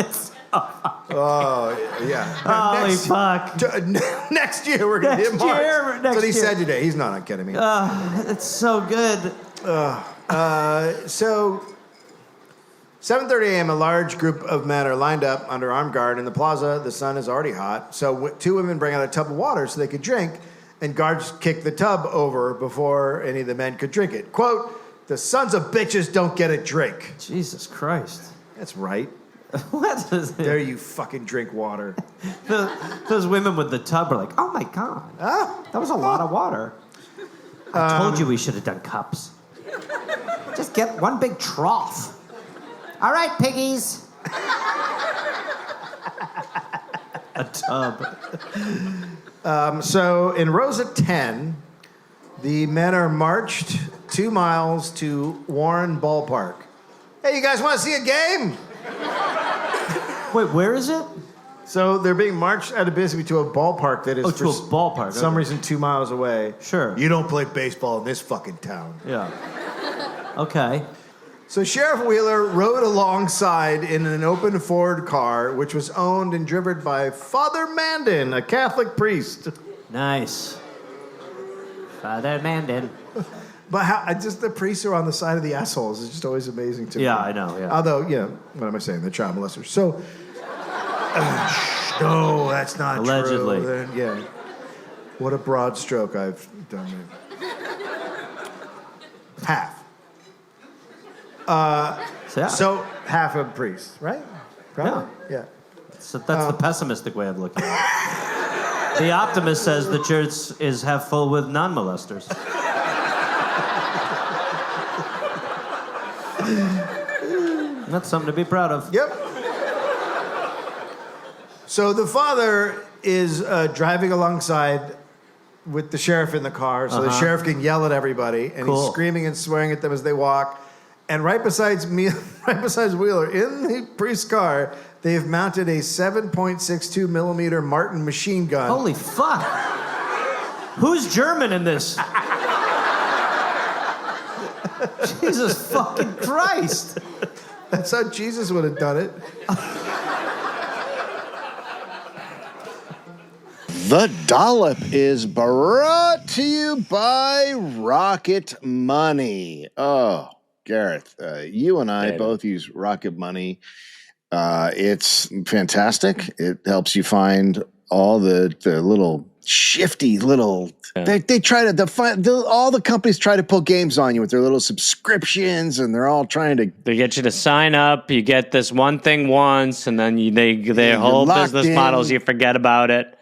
Oh, yeah. Holy fuck. Next year we're going to be in Mars. That's what he said today. He's not kidding me. It's so good. So, 7:30 a.m., a large group of men are lined up under armed guard in the plaza. The sun is already hot. So two women bring out a tub of water so they could drink, and guards kick the tub over before any of the men could drink it. Quote, the sons of bitches don't get a drink. Jesus Christ. That's right. What is it? There you fucking drink water. Those women with the tub are like, oh my God. That was a lot of water. I told you we should have done cups. Just get one big trough. All right, piggies. A tub. So in rows of 10, the men are marched 2 miles to Warren Ballpark. Hey, you guys want to see a game? Wait, where is it? So they're being marched out of Bisbee to a ballpark that is to a ballpark. For some reason 2 miles away. Sure. You don't play baseball in this fucking town. Yeah. Okay. So Sheriff Wheeler rode alongside in an open Ford car, which was owned and driven by Father Mandan, a Catholic priest. Nice. Father Mandan. But just the priests are on the side of the assholes. It's just always amazing to me. Yeah, I know, yeah. Although, what am I saying? They're child molesters. So, no, that's not Allegedly. true. Allegedly. Yeah. What a broad stroke I've done there. Half. So half a priest, right? Probably? Yeah. So that's the pessimistic way of looking at it. The optimist says the church is half full with non-molesters. That's something to be proud of. Yep. So the father is driving alongside with the sheriff in the car, so the sheriff can yell at everybody, and he's screaming and swearing at them as they walk. And right beside Wheeler, in the priest's car, they've mounted a 7.62 millimeter Martin machine gun. Holy fuck! Who's German in this? Jesus fucking Christ! That's how Jesus would have done it. The Dollop is brought to you by Rocket Money. Oh, Gareth, you and I both use Rocket Money. It's fantastic. It helps you find all the little shifty little. They try to define. All the companies try to pull games on you with their little subscriptions, and they're all trying to. They get you to sign up. You get this one thing once, and then their whole business models. You forget about it.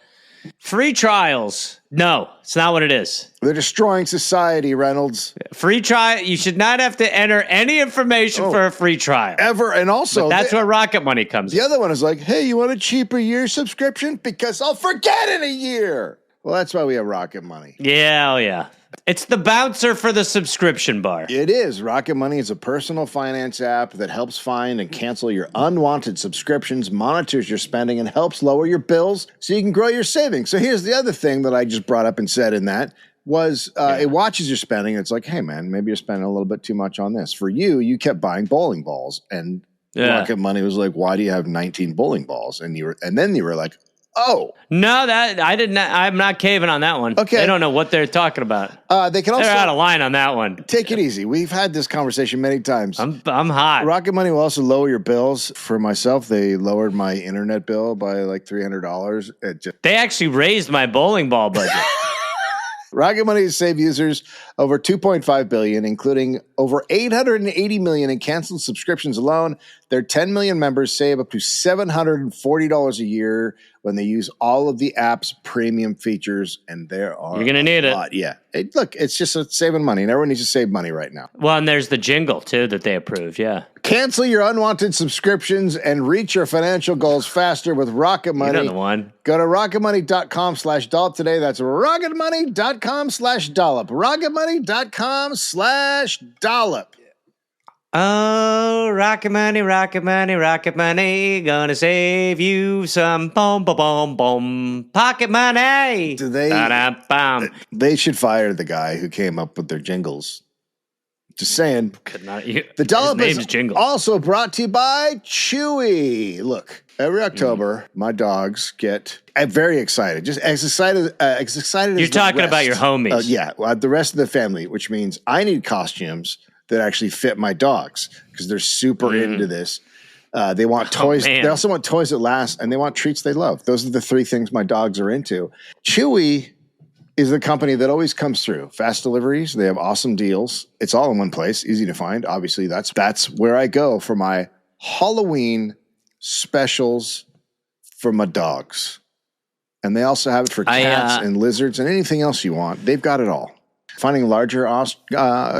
Free trials. No, it's not what it is. They're destroying society, Reynolds. Free trial. You should not have to enter any information for a free trial. Ever. And also, but that's where Rocket Money comes in. The other one is like, hey, you want a cheaper year subscription? Because I'll forget in a year. Well, that's why we have Rocket Money. Yeah, oh yeah. It's the bouncer for the subscription bar. It is. Rocket Money is a personal finance app that helps find and cancel your unwanted subscriptions, monitors your spending, and helps lower your bills so you can grow your savings. So here's the other thing that I just brought up and said in that was it watches your spending. And it's like, hey, man, maybe you're spending a little bit too much on this. For you kept buying bowling balls. And Rocket Money was like, why do you have 19 bowling balls? And then you were like, oh. No, that I did not. I'm not caving on that one. Okay. They don't know what they're talking about. They can also. They're out of line on that one. Take it easy. We've had this conversation many times. I'm hot. Rocket Money will also lower your bills. For myself, they lowered my internet bill by like $300. They actually raised my bowling ball budget. Rocket Money has saved users over $2.5 billion, including over $880 million in canceled subscriptions alone. Their 10 million members save up to $740 a year when they use all of the app's premium features, and there are You're gonna need lot. Yeah. Look, it's just saving money, and everyone needs to save money right now. Well, and there's the jingle, too, that they approved, yeah. Cancel your unwanted subscriptions and reach your financial goals faster with Rocket Money. You know the one. Go to rocketmoney.com/dollop today. That's rocketmoney.com/dollop. Rocketmoney.com/dollop. Oh, rocket money, rocket money, rocket money, gonna save you some boom, boom, boom, boom, pocket money. They should fire the guy who came up with their jingles. Just saying. The Dollop is also brought to you by Chewy. Look, every October, my dogs get very excited. Just as excited as You're talking about your homies. Yeah, the rest of the family, which means I need costumes that actually fit my dogs because they're super into this. They want toys. They also want toys that last, and they want treats they love. Those are the three things my dogs are into. Chewy is the company that always comes through. Fast deliveries. They have awesome deals. It's all in one place, easy to find. Obviously, that's where I go for my Halloween specials for my dogs. And they also have it for cats and lizards and anything else you want. They've got it all. Finding larger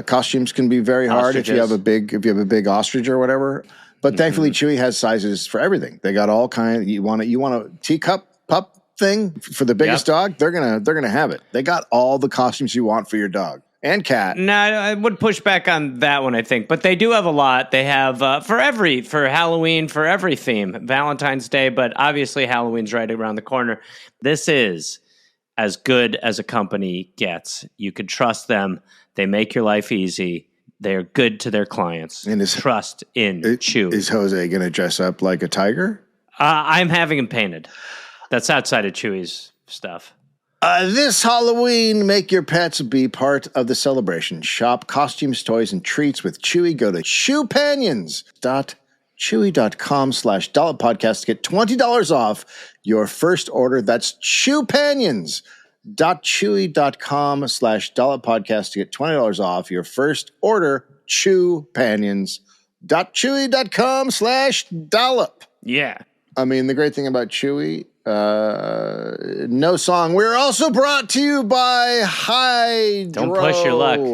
costumes can be very hard if you have a big ostrich or whatever. But thankfully, Chewy has sizes for everything. They got all kinds. You want a teacup pup thing for the biggest dog? They're gonna have it. They got all the costumes you want for your dog and cat. No, I would push back on that one, I think. But they do have a lot. They have for Halloween, for every theme, Valentine's Day, but obviously Halloween's right around the corner. This is as good as a company gets. You can trust them. They make your life easy. They're good to their clients. And trust in Chewy. Is Jose going to dress up like a tiger? I'm having him painted. That's outside of Chewy's stuff. This Halloween, make your pets be part of the celebration. Shop costumes, toys, and treats with Chewy. Go to shoepanions.chewy.com/dollop podcast to get $20 off your first order. That's shoepanions.chewy.com/dollop podcast to get $20 off your first order. Shoepanions.chewy.com/dollop. Yeah. I mean, the great thing about Chewy, no song. We're also brought to you by Hydro. Don't push your luck. We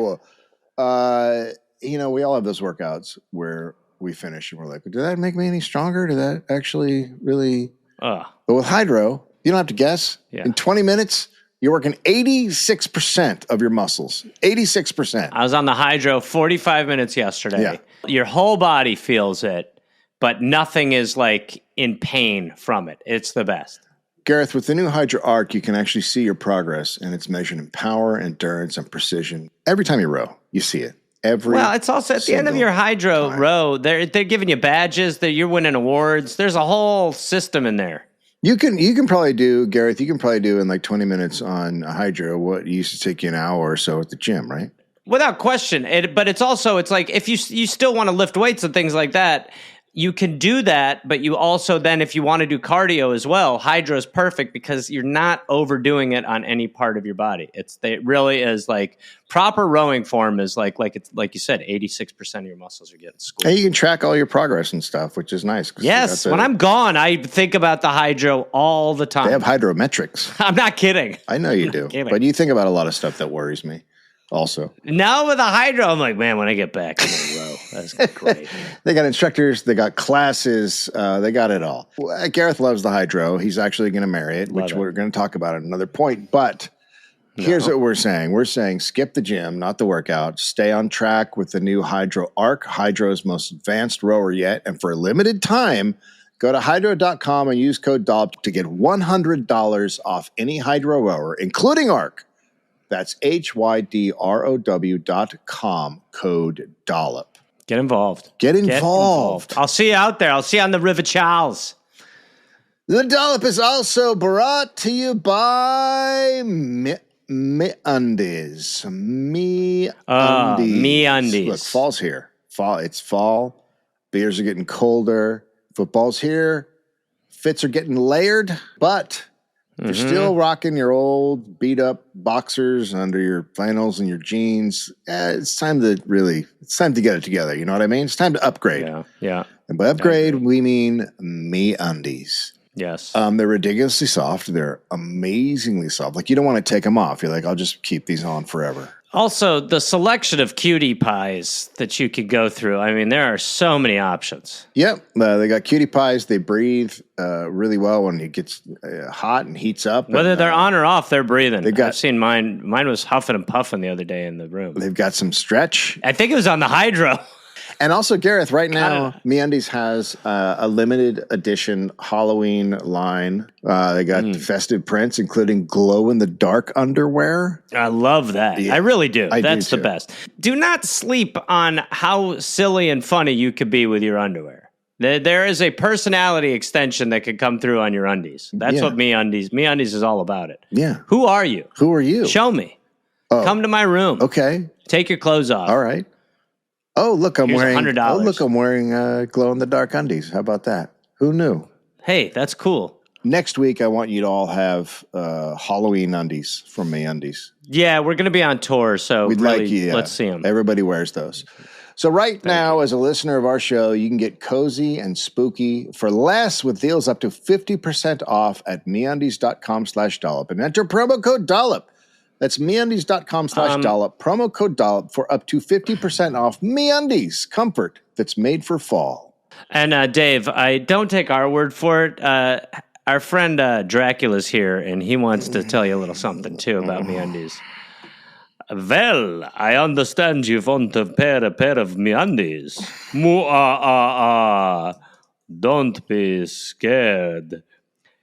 all have those workouts where we finish and we're like, did that make me any stronger? Did that actually really? But with Hydro, you don't have to guess. Yeah. In 20 minutes, you're working 86% of your muscles. 86%. I was on the Hydro 45 minutes yesterday. Yeah. Your whole body feels it, but nothing is like in pain from it. It's the best. Gareth, with the new Hydro Arc, you can actually see your progress, and it's measured in power, endurance, and precision. Every time you row, you see it. Well, it's also at the end of your Hydro row, they're giving you badges, that you're winning awards. There's a whole system in there. You can probably do, Gareth, in like 20 minutes on Hydro what used to take you an hour or so at the gym, right? Without question. But it's like if you still want to lift weights and things like that, you can do that, but you also then, if you want to do cardio as well, Hydro is perfect because you're not overdoing it on any part of your body. It really is like proper rowing form is like it's like you said, 86% of your muscles are getting schooled. And you can track all your progress and stuff, which is nice. Yes, when I'm gone, I think about the Hydro all the time. They have hydrometrics. I'm not kidding. I know you do, but you think about a lot of stuff that worries me. Also, now with the Hydro, I'm like, man, when I get back, I'm gonna row. That's great. They got instructors, they got classes, they got it all. Gareth loves the Hydro. He's actually going to marry it, which we're going to talk about at another point. But here's what we're saying: we're saying skip the gym, not the workout. Stay on track with the new Hydro Arc, Hydro's most advanced rower yet, and for a limited time, go to hydro.com and use code DOLLOP to get $100 off any Hydro rower, including Arc. That's HYDROW.com, code DOLLOP. Get involved. Get involved. I'll see you out there. I'll see you on the River Charles. The Dollop is also brought to you by MeUndies. MeUndies. Look, fall's here. It's fall. Beers are getting colder. Football's here. Fits are getting layered. But You're still rocking your old beat up boxers under your flannels and your jeans. It's time to get it together. You know what I mean? It's time to upgrade. Yeah. And by upgrade, we mean MeUndies. Yes. They're ridiculously soft. They're amazingly soft. Like, you don't want to take them off. You're like, I'll just keep these on forever. Also, the selection of cutie pies that you could go through. I mean, there are so many options. Yep. They got cutie pies. They breathe really well when it gets hot and heats up. Whether they're on or off, they're breathing. I've seen mine. Mine was huffing and puffing the other day in the room. They've got some stretch. I think it was on the hydro. And also, Gareth, right now, MeUndies has a limited edition Halloween line. They got festive prints, including glow-in-the-dark underwear. I love that. Yeah, I really do. That's the too. best. Do not sleep on how silly and funny you could be with your underwear. There is a personality extension that could come through on your undies. That's what MeUndies is all about it. Yeah. Who are you? Who are you? Show me. Oh. Come to my room. Okay. Take your clothes off. All right. Oh, look, I'm Here's wearing $100. Oh, look, I'm wearing glow-in-the-dark undies. How about that? Who knew? Hey, that's cool. Next week, I want you to all have Halloween undies from MeUndies. Yeah, we're going to be on tour, so let's see them. Everybody wears those. So right now, as a listener of our show, you can get cozy and spooky for less with deals up to 50% off at MeUndies.com/Dollop and enter promo code Dollop. That's MeUndies.com/Dollop, promo code Dollop for up to 50% off MeUndies, comfort that's made for fall. And Dave, I don't take our word for it. Our friend Dracula's here, and he wants to tell you a little something, too, about MeUndies. Well, I understand you want a pair of MeUndies. Don't be scared.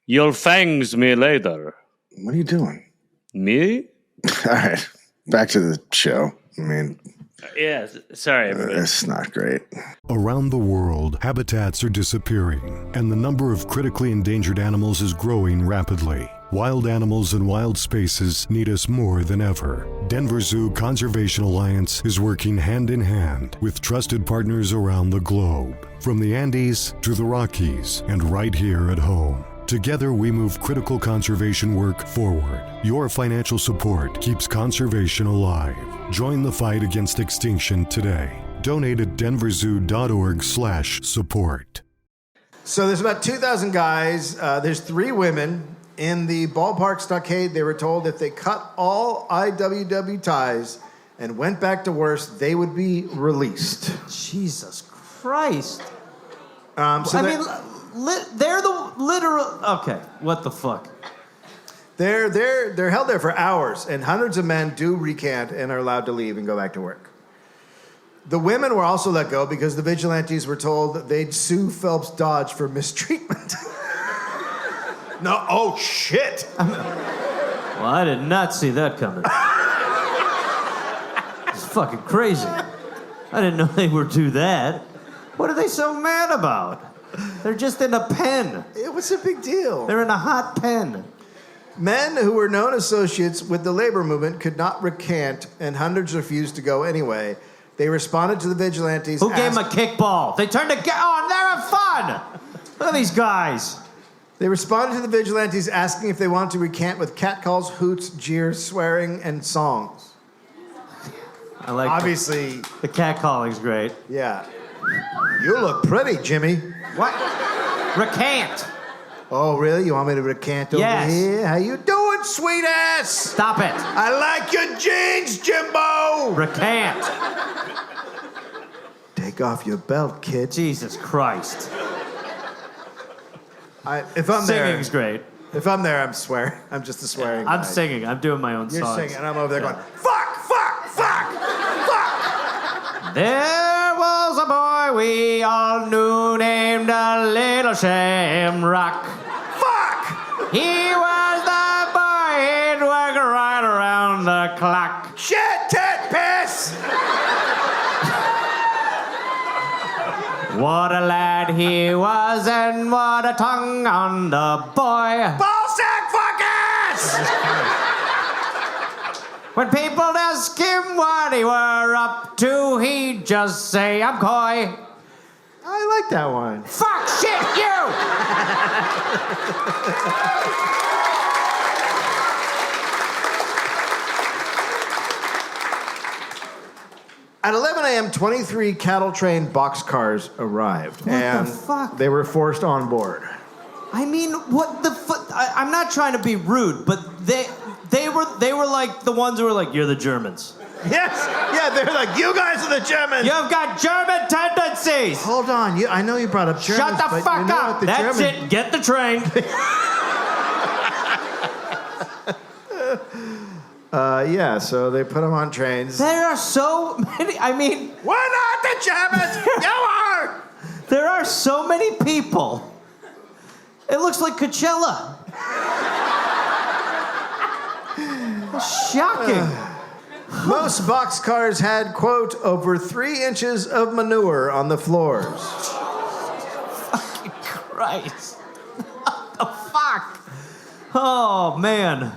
You'll fangs me later. What are you doing? Me? All right, back to the show. I mean, yeah, sorry, everybody. It's not great. Around the world, habitats are disappearing, and the number of critically endangered animals is growing rapidly. Wild animals and wild spaces need us more than ever. Denver Zoo Conservation Alliance is working hand in hand with trusted partners around the globe, from the Andes to the Rockies and right here at home. Together, we move critical conservation work forward. Your financial support keeps conservation alive. Join the fight against extinction today. Donate at denverzoo.org/support. So there's about 2,000 guys. There's 3 women. In the ballpark stockade, they were told if they cut all IWW ties and went back to worse, they would be released. Jesus Christ. So they're the literal... Okay, what the fuck? They're held there for hours, and hundreds of men do recant and are allowed to leave and go back to work. The women were also let go because the vigilantes were told that they'd sue Phelps Dodge for mistreatment. No, oh shit. Well, I did not see that coming. It's fucking crazy. I didn't know they would do that. What are they so mad about? They're just in a pen. It was a big deal. They're in a hot pen. Men who were known associates with the labor movement could not recant, and hundreds refused to go anyway. They responded to the vigilantes. Who gave them a kickball? They turned to they're having fun. Look at these guys. They responded to the vigilantes asking if they wanted to recant with catcalls, hoots, jeers, swearing, and songs. I like obviously the catcalling's great. Yeah. You look pretty, Jimmy. What? Recant. Oh, really? You want me to recant over here? How you doing, sweet ass? Stop it. I like your jeans, Jimbo. Recant. Take off your belt, kid. Jesus Christ. If I'm there, singing's great. If I'm there, I'm swearing. I'm just a swearing guy. I'm singing. I'm doing my own songs. You're singing, and I'm over there going, fuck, fuck, fuck, fuck. There was a boy we all knew named a Little Shamrock. Fuck! He was the boy, he'd work right around the clock. Shit, tit, piss! What a lad he was, and what a tongue on the boy. Ballsack fuckers! When people ask him what he were up to, he'd just say, I'm coy. I like that one. Fuck, shit, you! At 11 a.m., 23 cattle train boxcars arrived. What the fuck? They were forced on board. I mean, what the fuck? I'm not trying to be rude, but they were like the ones who were like, you're the Germans. Yes. Yeah, they're like, you guys are the Germans. You've got German tendencies. Hold on. I know you brought up Germans. Shut the but fuck you know up. what the That's German- it. Get the train. Yeah, so they put them on trains. There are so many. I mean, We're not the Germans. You are. there are so many people. It looks like Coachella. Shocking. Most boxcars had, quote, over 3 inches of manure on the floors. Fucking Christ. What the fuck? Oh, man.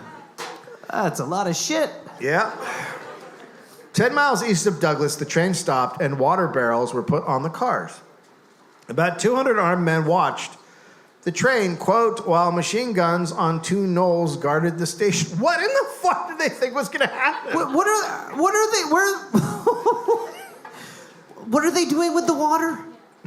That's a lot of shit. Yeah. 10 miles east of Douglas, the train stopped and water barrels were put on the cars. About 200 armed men watched the train, quote, while machine guns on 2 knolls guarded the station. What in the fuck did they think was going to happen? What are they doing with the water?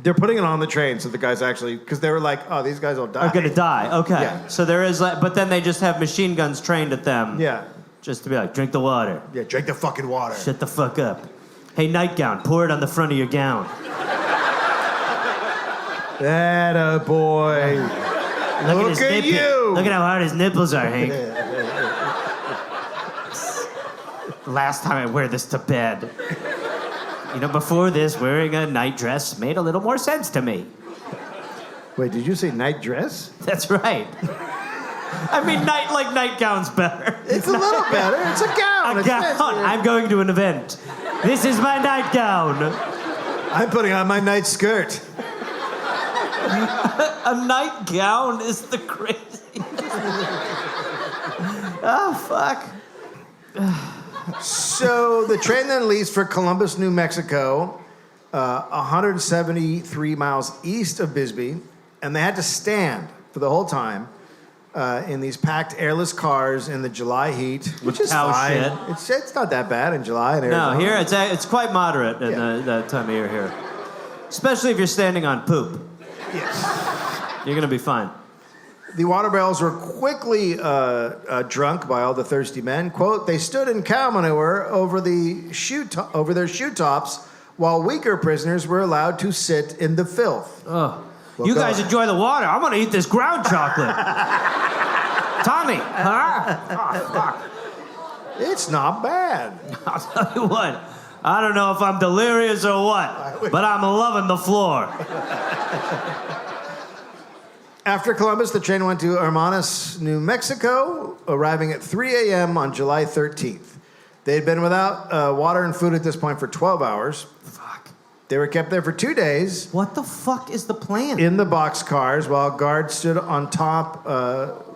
They're putting it on the train so the guys actually, because they were like, oh, these guys will die. Are gonna die. Okay. Yeah. So there is, but then they just have machine guns trained at them. Yeah. Just to be like, drink the water. Yeah, drink the fucking water. Shut the fuck up. Hey, nightgown, pour it on the front of your gown. Atta boy. Look at you. Look at how hard his nipples are, Hank. Last time I wear this to bed. You know, before this, wearing a night dress made a little more sense to me. Wait, did you say night dress? That's right. I mean, nightgown's better. It's a little better. It's a gown. A It's gown. fancy. I'm going to an event. This is my nightgown. I'm putting on my night skirt. A nightgown is the craziest. Oh, fuck. So the train then leaves for Columbus, New Mexico, 173 miles east of Bisbee, and they had to stand for the whole time in these packed airless cars in the July heat, which is cow fine. shit. It's not that bad in July in Arizona. No, here it's quite moderate in that time of year here. Especially if you're standing on poop. Yes. You're going to be fine. The water barrels were quickly drunk by all the thirsty men. Quote, they stood in cow manure over their shoe tops while weaker prisoners were allowed to sit in the filth. Oh. Well, You go guys on. enjoy the water. I'm going to eat this ground chocolate. Tommy. Huh? Oh, fuck. It's not bad. I'll tell you what. I don't know if I'm delirious or what, but I'm loving the floor. After Columbus, the train went to Hermanas, New Mexico, arriving at 3 a.m. on July 13th. They had been without water and food at this point for 12 hours. Fuck. They were kept there for 2 days What the fuck is the plan? in the boxcars while guards stood on top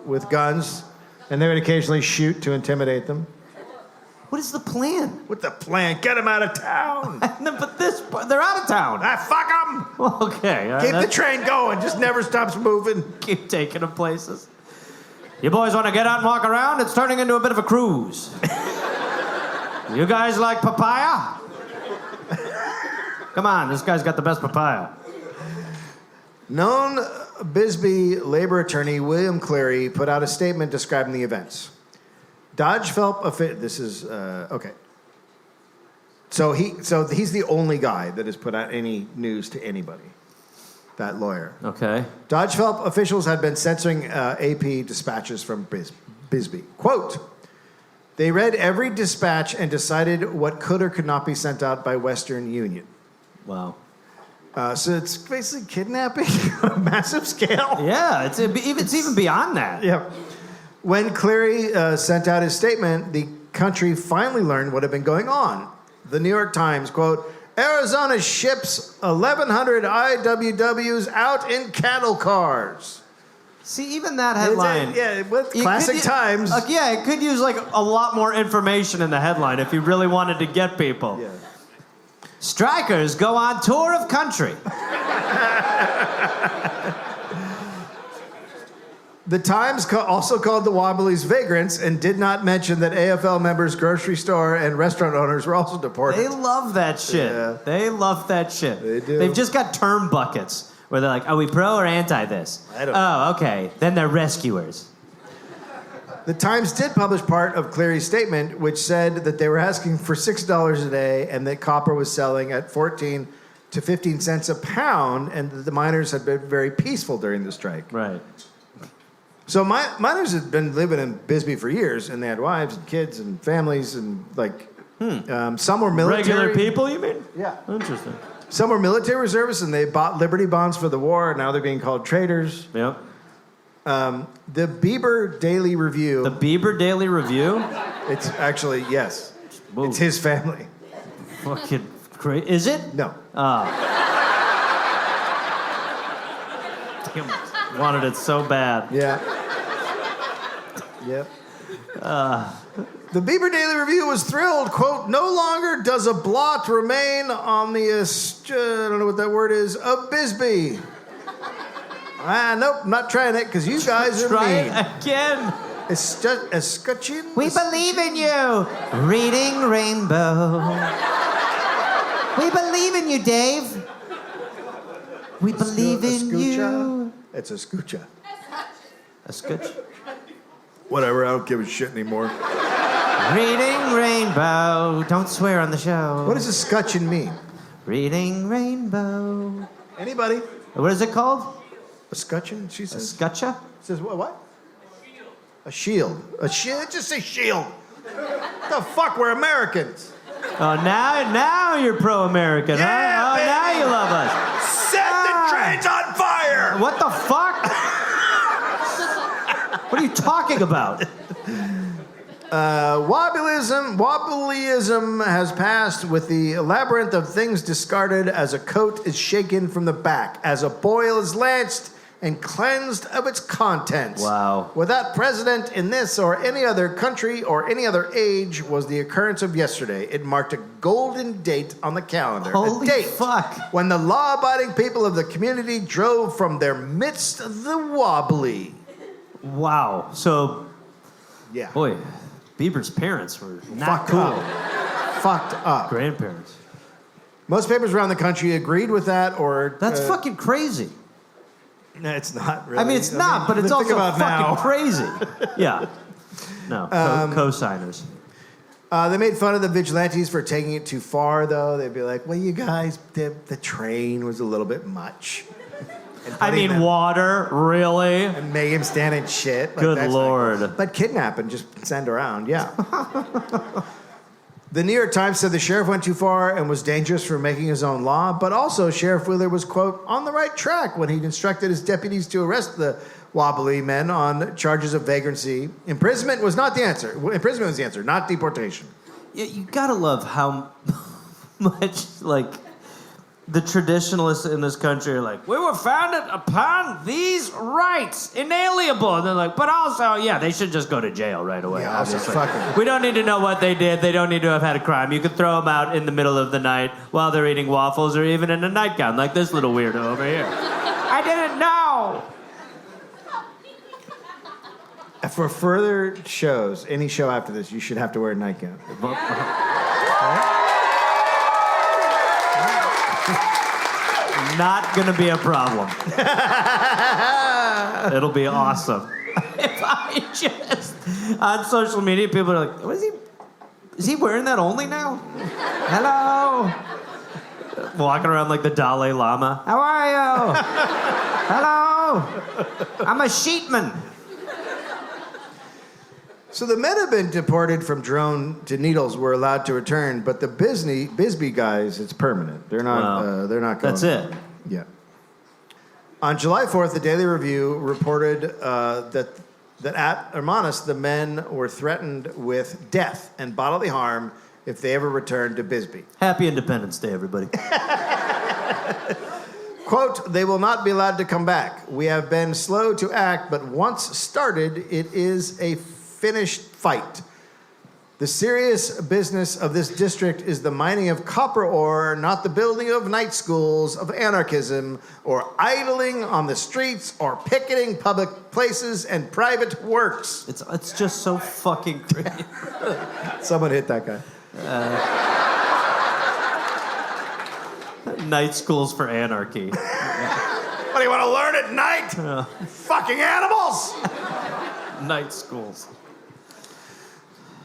with guns, and they would occasionally shoot to intimidate them. What is the plan? With the plan, get them out of town. But they're out of town. Fuck them. Okay. Keep the train going. Just never stops moving. Keep taking them places. You boys want to get out and walk around? It's turning into a bit of a cruise. You guys like papaya? Come on, this guy's got the best papaya. Known Bisbee labor attorney William Cleary put out a statement describing the events. Dodge Phelps, this is, okay. So he's the only guy that has put out any news to anybody, that lawyer. Okay. Dodge Phelps officials had been censoring AP dispatches from Bisbee. Quote, they read every dispatch and decided what could or could not be sent out by Western Union. Wow. So it's basically kidnapping on a massive scale. Yeah, it's even beyond that. Yeah. When Cleary sent out his statement, the country finally learned what had been going on. The New York Times, quote, Arizona ships 1,100 IWWs out in cattle cars. See, even that headline. With classic Times. Yeah, it could use like a lot more information in the headline if you really wanted to get people. Yeah. Strikers go on tour of country. The Times also called the Wobblies vagrants and did not mention that AFL members, grocery store, and restaurant owners were also deported. They love that shit. Yeah. They love that shit. They do. They've just got term buckets where they're like, are we pro or anti this? I don't know. Oh, okay. Then they're rescuers. The Times did publish part of Cleary's statement, which said that they were asking for $6 a day and that copper was selling at 14 to 15 cents a pound, and that the miners had been very peaceful during the strike. Right. So miners had been living in Bisbee for years, and they had wives and kids and families, and some were military. Regular people, you mean? Yeah. Interesting. Some were military reservists, and they bought Liberty bonds for the war, and now they're being called traitors. Yep. The Bieber Daily Review. The Bieber Daily Review? It's actually, yes. Whoa. It's his family. Fucking crazy. Is it? No. Damn, wanted it so bad. Yeah. Yep. The Bieber Daily Review was thrilled, quote, no longer does a blot remain on the, I don't know what that word is, of Bisbee. Nope, not trying it, because you guys are Try mean. it again. Escutcheon? We believe in you. Reading Rainbow. We believe in you, Dave. We believe in you. It's a scoocha. A scotch. Whatever, I don't give a shit anymore. Reading Rainbow. Don't swear on the show. What does escutcheon mean? Reading Rainbow. Anybody? What is it called? Escutcheon, she A says. scutcha? Says what? A shield. A shield? Just say shield. The fuck, we're Americans. Oh, now you're pro-American, Yeah, huh? Oh, baby. now you love us. Set the trains on fire! What the fuck? What are you talking about? Wobblyism has passed with the labyrinth of things discarded as a coat is shaken from the back, as a boil is lanced and cleansed of its contents. Wow. Without precedent in this or any other country or any other age was the occurrence of yesterday. It marked a golden date on the calendar. Holy a date fuck. when the law-abiding people of the community drove from their midst the wobbly. Wow. So, Yeah. boy, Bieber's parents were not Fucked cool. up. Fucked up. Grandparents. Most papers around the country agreed with that, or That's fucking crazy. No, it's not really. I mean, it's not, but it's think also about fucking now. crazy. Yeah. No, co-signers. They made fun of the vigilantes for taking it too far, though. They'd be like, "Well, you guys, the train was a little bit much." I mean, water, really? And make him stand in shit. Like, Good that's not Lord. cool. But kidnap and just send around, yeah. The New York Times said the sheriff went too far and was dangerous for making his own law, but also Sheriff Wheeler was, quote, on the right track when he instructed his deputies to arrest the wobbly men on charges of vagrancy. Imprisonment was not the answer. Imprisonment was the answer, not deportation. Yeah, you gotta love how much, like, the traditionalists in this country are like, we were founded upon these rights, inalienable. And they're like, but also, yeah, they should just go to jail right away, Yeah, also obviously. fucking- We don't need to know what they did. They don't need to have had a crime. You could throw them out in the middle of the night while they're eating waffles or even in a nightgown, like this little weirdo over here. I didn't know. For further shows, any show after this, you should have to wear a nightgown. Not gonna be a problem. It'll be awesome. If I just on social media, people are like, "What is he? Is he wearing that only now?" Hello. Walking around like the Dalai Lama. How are you? Hello. I'm a sheepman. So the men have been deported from Drone to Needles were allowed to return, but the Bisbee guys, it's permanent. They're not. Wow. They're not going. That's it. Yeah. On July 4th, the Daily Review reported that at Hermanus, the men were threatened with death and bodily harm if they ever returned to Bisbee. Happy Independence Day, everybody. Quote, they will not be allowed to come back. We have been slow to act, but once started, it is a finished fight. The serious business of this district is the mining of copper ore, not the building of night schools of anarchism, or idling on the streets, or picketing public places and private works. It's just so fucking crazy. Someone hit that guy. Night schools for anarchy. What do you want to learn at night? Fucking animals! Night schools.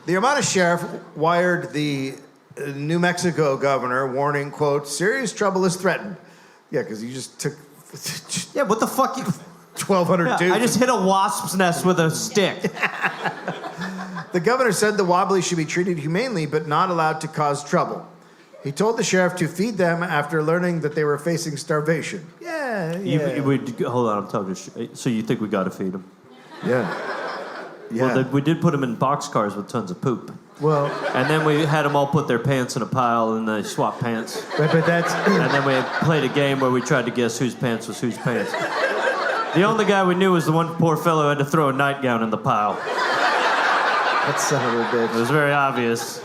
The Armada sheriff wired the New Mexico governor, warning, quote, serious trouble is threatened. Yeah, because you just took Yeah, what the fuck? 1,200 dudes. I just hit a wasp's nest with a stick. The governor said the Wobblies should be treated humanely, but not allowed to cause trouble. He told the sheriff to feed them after learning that they were facing starvation. Yeah. Hold on, I'm talking. So you think we got to feed them? Yeah. Well, we did put them in boxcars with tons of poop. Well, and then we had them all put their pants in a pile and they swapped pants. but that's And then we played a game where we tried to guess whose pants was whose pants. The only guy we knew was the one poor fellow who had to throw a nightgown in the pile. that son of a It bitch. was very obvious.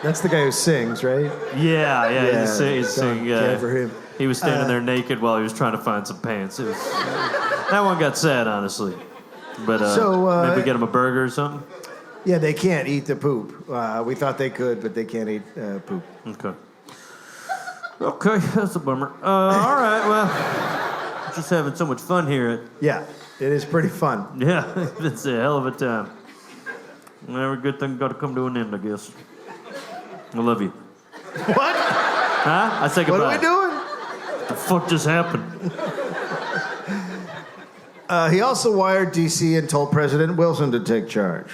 That's the guy who sings, right? Yeah, he's singing. Good for him. He was standing there naked while he was trying to find some pants. That one got sad, honestly. But maybe get him a burger or something. Yeah, they can't eat the poop. We thought they could, but they can't eat poop. Okay, that's a bummer. All right, well, just having so much fun here. Yeah, it is pretty fun. Yeah, it's a hell of a time. Every good thing got to come to an end, I guess. I love you. What? Huh? I say goodbye. What are we doing? What the fuck just happened? He also wired D.C. and told President Wilson to take charge.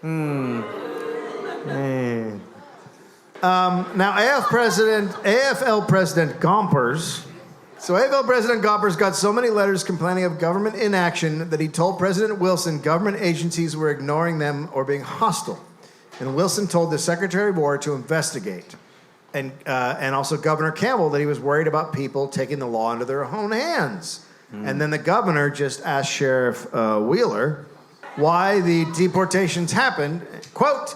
Now, AFL President Gompers. So AFL President Gompers got so many letters complaining of government inaction that he told President Wilson government agencies were ignoring them or being hostile. And Wilson told the Secretary of War to investigate. And also Governor Campbell that he was worried about people taking the law into their own hands. And then the governor just asked Sheriff Wheeler why the deportations happened. Quote,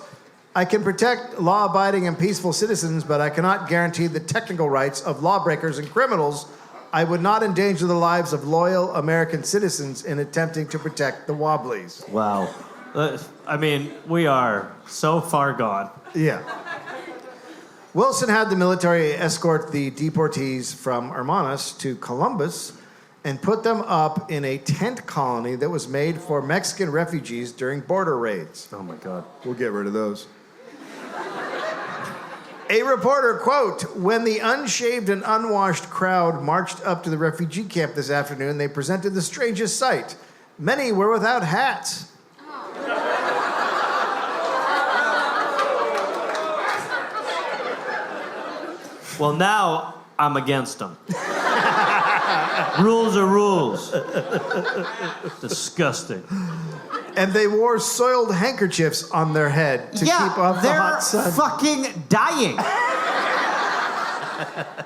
I can protect law-abiding and peaceful citizens, but I cannot guarantee the technical rights of lawbreakers and criminals. I would not endanger the lives of loyal American citizens in attempting to protect the Wobblies. Wow. I mean, we are so far gone. Yeah. Wilson had the military escort the deportees from Hermanas to Columbus and put them up in a tent colony that was made for Mexican refugees during border raids. Oh, my God. We'll get rid of those. A reporter, quote, when the unshaved and unwashed crowd marched up to the refugee camp this afternoon, they presented the strangest sight. Many were without hats. Well, now I'm against them. Rules are rules. Disgusting. And they wore soiled handkerchiefs on their head to keep off the hot sun. They're fucking dying.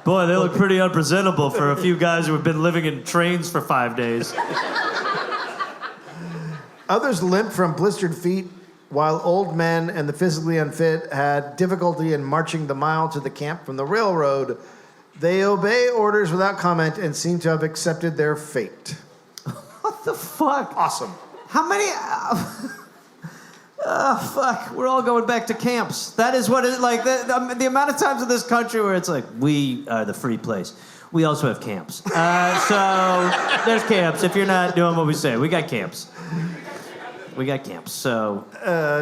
Boy, they look pretty unpresentable for a few guys who have been living in trains for 5 days. Others limped from blistered feet, while old men and the physically unfit had difficulty in marching the mile to the camp from the railroad. They obey orders without comment and seem to have accepted their fate. What the fuck? Awesome. How many... fuck. We're all going back to camps. That is what it... Like, the amount of times in this country where it's like, we are the free place. We also have camps. So there's camps. If you're not doing what we say, we got camps. We got camps, so...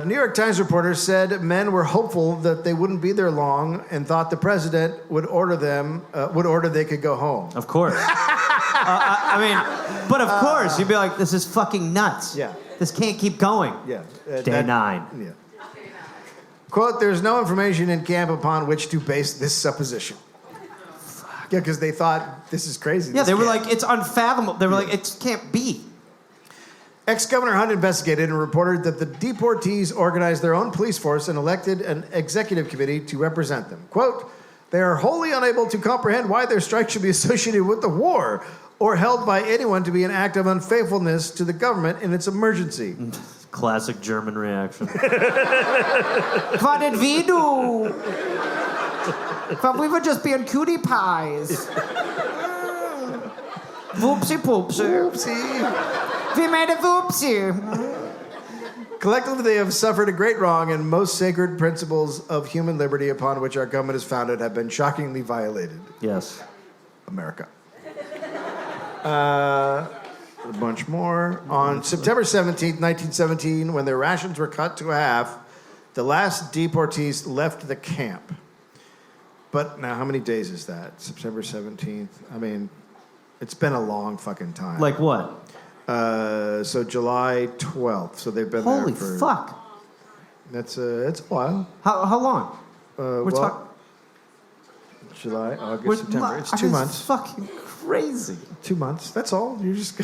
New York Times reporter said men were hopeful that they wouldn't be there long and thought the president would order they could go home. Of course. I mean, but of course, you'd be like, this is fucking nuts. Yeah. This can't keep going. Yeah. Day 9. Yeah. Quote, there's no information in camp upon which to base this supposition. Fuck. Yeah, because they thought, this is crazy. Yeah, they were like, it's unfathomable. They were like, it can't be. Ex-Governor Hunt investigated and reported that the deportees organized their own police force and elected an executive committee to represent them. Quote, they are wholly unable to comprehend why their strike should be associated with the war or held by anyone to be an act of unfaithfulness to the government in its emergency. Classic German reaction. What did we do? But we were just being cutie pies. Whoopsie poopsie. Oopsie. We made a whoopsie. Collectively, they have suffered a great wrong, and most sacred principles of human liberty upon which our government is founded have been shockingly violated. Yes. America. A bunch more. On September 17th, 1917, when their rations were cut to half, the last deportees left the camp. But now, how many days is that? September 17th? I mean, it's been a long fucking time. Like what? So July 12th. So they've been there Holy for... fuck. It's a while. How long? We're talking... July, August, September. It's 2 months. It's fucking crazy. 2 months. That's all. You're just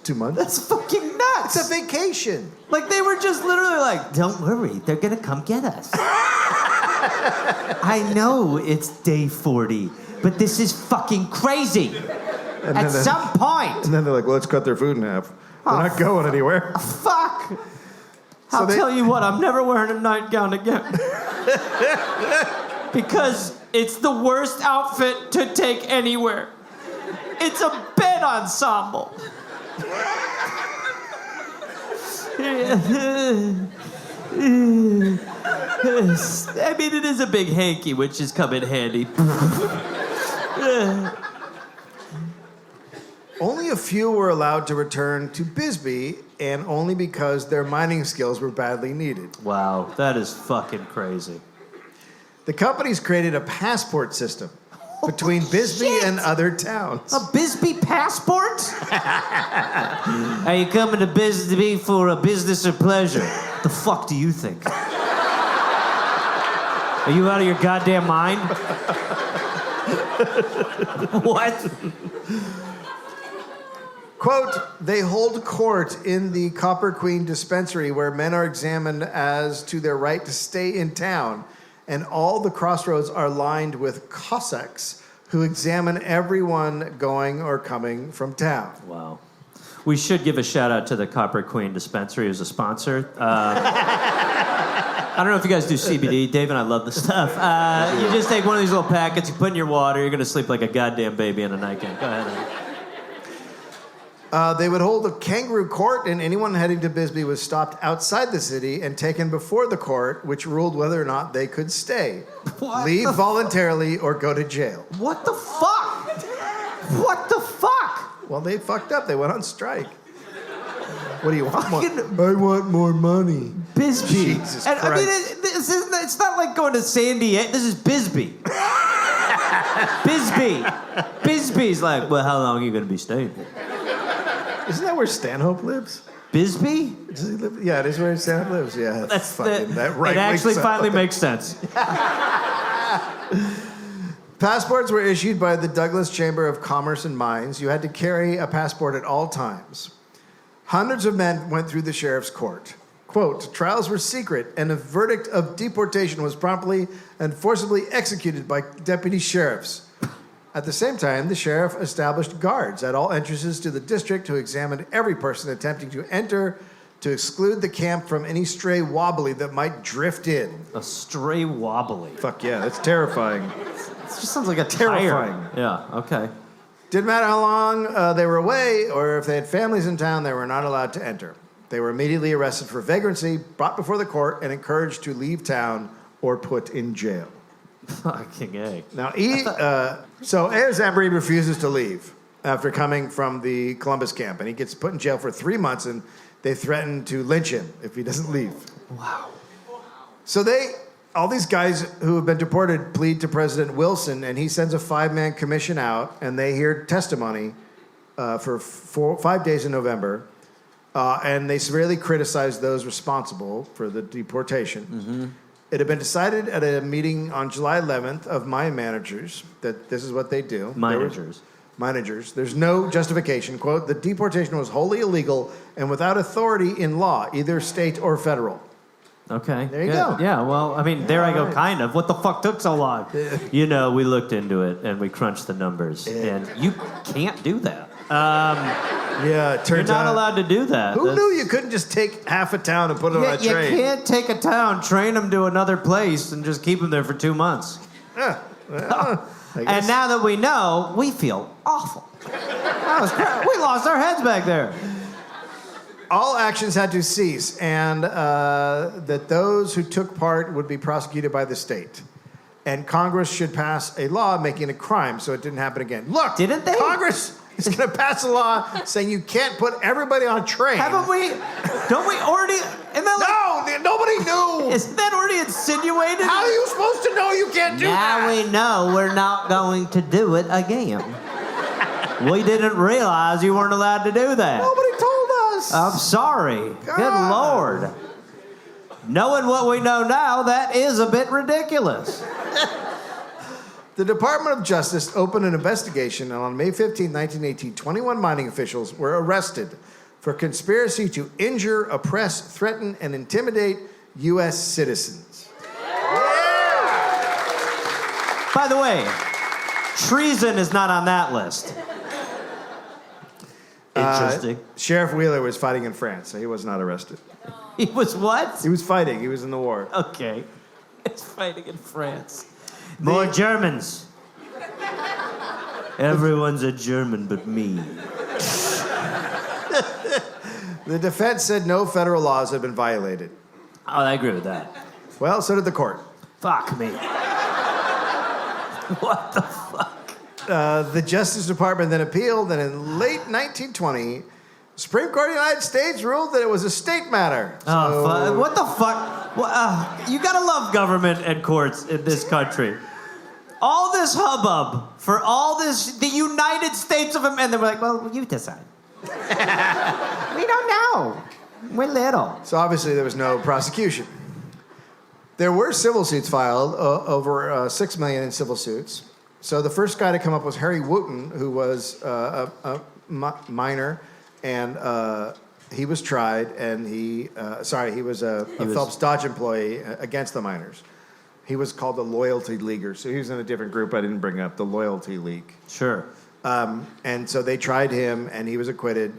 2 months. That's fucking nuts. It's a vacation. Like, they were just literally like, don't worry, they're gonna come get us. I know it's day 40, but this is fucking crazy. At some point. And then they're like, well, let's cut their food in half. They're not going anywhere. Fuck. I'll tell you what, I'm never wearing a nightgown again. Because it's the worst outfit to take anywhere. It's a bed ensemble. I mean, it is a big hanky, which has come in handy. Only a few were allowed to return to Bisbee, and only because their mining skills were badly needed. Wow, that is fucking crazy. The companies created a passport system between Bisbee and other towns. A Bisbee passport? Are you coming to Bisbee for a business or pleasure? The fuck do you think? Are you out of your goddamn mind? What? Quote, they hold court in the Copper Queen dispensary where men are examined as to their right to stay in town, and all the crossroads are lined with Cossacks who examine everyone going or coming from town. Wow. We should give a shout out to the Copper Queen dispensary as a sponsor. I don't know if you guys do CBD. Dave and I love the stuff. You just take one of these little packets, you put in your water, you're going to sleep like a goddamn baby in a nightgown. Go ahead. They would hold a kangaroo court, and anyone heading to Bisbee was stopped outside the city and taken before the court, which ruled whether or not they could stay, leave voluntarily, or go to jail. What the fuck? What the fuck? Well, they fucked up. They went on strike. What do you want? I want more money. Bisbee. Jesus Christ. I mean, it's not like going to San Diego. This is Bisbee. Bisbee. Bisbee's like, well, how long are you going to be staying here? Isn't that where Stanhope lives? Bisbee? Does he live? Yeah, it is where Stanhope lives. Yeah, That's fucking, that it actually finally makes sense. Passports were issued by the Douglas Chamber of Commerce and Mines. You had to carry a passport at all times. Hundreds of men went through the sheriff's court. Quote, trials were secret, and a verdict of deportation was promptly and forcibly executed by deputy sheriffs. At the same time, the sheriff established guards at all entrances to the district who examined every person attempting to enter to exclude the camp from any stray wobbly that might drift in. A stray wobbly. Fuck yeah, that's terrifying. It just sounds like a Terrifying. tire. Yeah, okay. Didn't matter how long they were away or if they had families in town, they were not allowed to enter. They were immediately arrested for vagrancy, brought before the court, and encouraged to leave town or put in jail. Fucking A. Now, so Ayers Embry refuses to leave after coming from the Columbus camp, and he gets put in jail for 3 months, and they threaten to lynch him if he doesn't leave. Wow. So all these guys who have been deported plead to President Wilson, and he sends a 5-man commission out, and they hear testimony for 5 days in November, and they severely criticize those responsible for the deportation. Mm-hmm. It had been decided at a meeting on July 11th of mine managers that this is what they do. Managers. There's no justification. Quote, the deportation was wholly illegal and without authority in law, either state or federal. Okay. There you go. Yeah, well, I mean, there I go, kind of. What the fuck took so long? You know, we looked into it, and we crunched the numbers, and you can't do that. Yeah, it You're turns not out. allowed to do that. Who knew you couldn't just take half a town and put it on a You train? can't take a town, train them to another place, and just keep them there for 2 months. Yeah, well, I guess. And now that we know, we feel awful. That was crap. We lost our heads back there. All actions had to cease, and that those who took part would be prosecuted by the state. And Congress should pass a law making it a crime so it didn't happen again. Look, Didn't they? Congress is going to pass a law saying you can't put everybody on a train. Haven't we? Don't we already? Isn't that like, No, nobody knew. isn't that already insinuated? How are you supposed to know you can't do Now that? we know we're not going to do it again. We didn't realize you weren't allowed to do that. Nobody told us. I'm sorry. Good God. Lord. Knowing what we know now, that is a bit ridiculous. The Department of Justice opened an investigation, and on May 15, 1918, 21 mining officials were arrested for conspiracy to injure, oppress, threaten, and intimidate U.S. citizens. By the way, treason is not on that list. Interesting. Sheriff Wheeler was fighting in France, so he was not arrested. He was what? He was fighting. He was in the war. Okay. It's fighting in France. More Germans. Everyone's a German but me. The defense said no federal laws had been violated. Oh, I agree with that. Well, so did the court. Fuck me. What the fuck? The Justice Department then appealed, and in late 1920, the Supreme Court of the United States ruled that it was a state matter. What the fuck? You gotta love government and courts in this country. All this hubbub for all this, the United States of America, and they were like, well, you decide. We don't know. We're little. So obviously there was no prosecution. There were civil suits filed, over $6 million in civil suits. So the first guy to come up was Harry Wooten, who was a miner, and he was tried, and he was a Phelps Dodge employee against the miners. He was called the Loyalty Leaguer, so he was in a different group I didn't bring up, the Loyalty League. Sure. And so they tried him, and he was acquitted.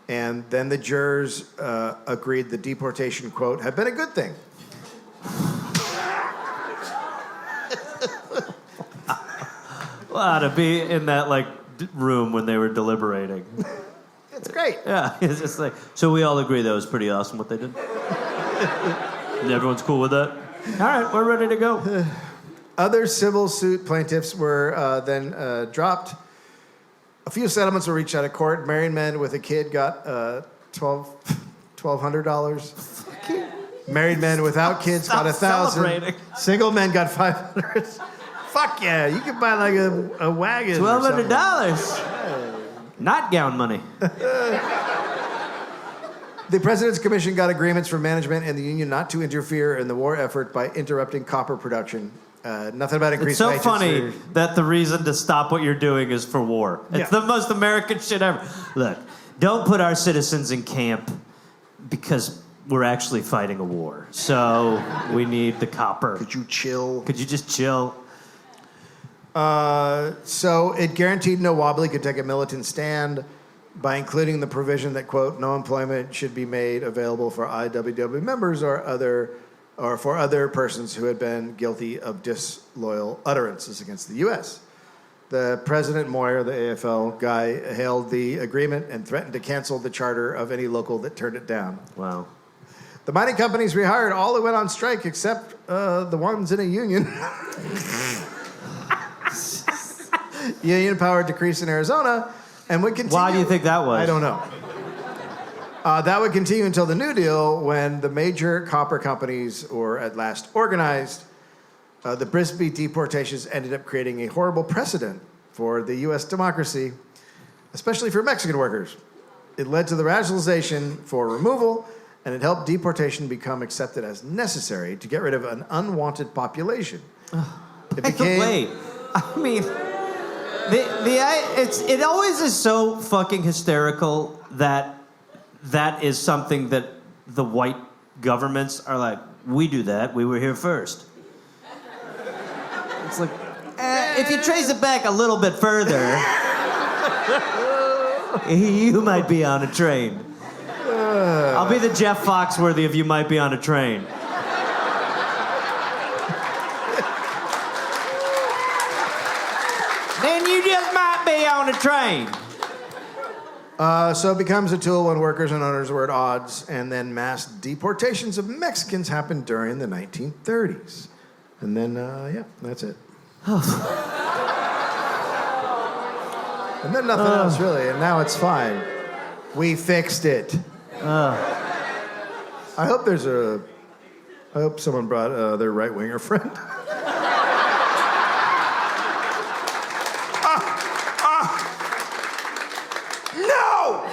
And then the jurors agreed the deportation, quote, had been a good thing. Wow, to be in that, like, room when they were deliberating. It's great. Yeah, it's just like, so we all agree that was pretty awesome what they did? And everyone's cool with that? All right, we're ready to go. Other civil suit plaintiffs were then dropped. A few settlements were reached out of court. Married men with a kid got $1,200. Married men without kids got $1,000. Celebrating. Single men got $500. Fuck yeah, you could buy like a wagon. $1,200. Nightgown money. The President's Commission got agreements from management and the union not to interfere in the war effort by interrupting copper production. Nothing about increased It's so wages funny or- that the reason to stop what you're doing is for war. It's Yeah. the most American shit ever. Look, don't put our citizens in camp because we're actually fighting a war. So we need the copper. Could you chill? Could you just chill? So it guaranteed no wobbly could take a militant stand by including the provision that, quote, no employment should be made available for IWW members or for other persons who had been guilty of disloyal utterances against the U.S. The President Moyer, the AFL guy, hailed the agreement and threatened to cancel the charter of any local that turned it down. Wow. The mining companies rehired all that went on strike except the ones in a union. Union power decreased in Arizona and would continue. Why do you think that was? I don't know. That would continue until the New Deal, when the major copper companies were at last organized. The Bisbee Deportations ended up creating a horrible precedent for the U.S. democracy, especially for Mexican workers. It led to the rationalization for removal, and it helped deportation become accepted as necessary to get rid of an unwanted population. Wait, I mean, it always is so fucking hysterical that is something that the white governments are like, we do that, we were here first. It's like, if you trace it back a little bit further, You might be on a train. I'll be the Jeff Foxworthy of You Might Be on a Train. Then you just might be on a train. So it becomes a tool when workers and owners were at odds, and then mass deportations of Mexicans happened during the 1930s. And then, yeah, that's it. And then nothing else, really, and now it's fine. We fixed it. I hope someone brought their right-winger friend. No!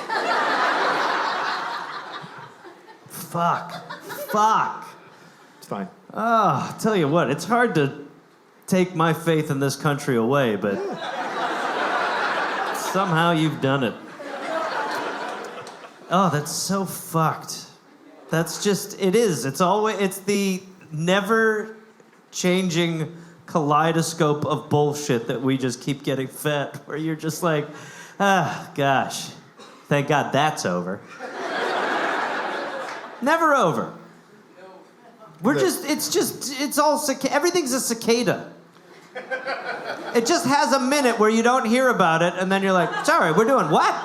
Fuck. It's fine. I'll tell you what, it's hard to take my faith in this country away, but somehow you've done it. Oh, that's so fucked. That's just, it is. It's the never changing kaleidoscope of bullshit that we just keep getting fed, where you're just like, gosh, thank God that's over. Never over. It's all, everything's a cicada. It just has a minute where you don't hear about it, and then you're like, sorry, we're doing what?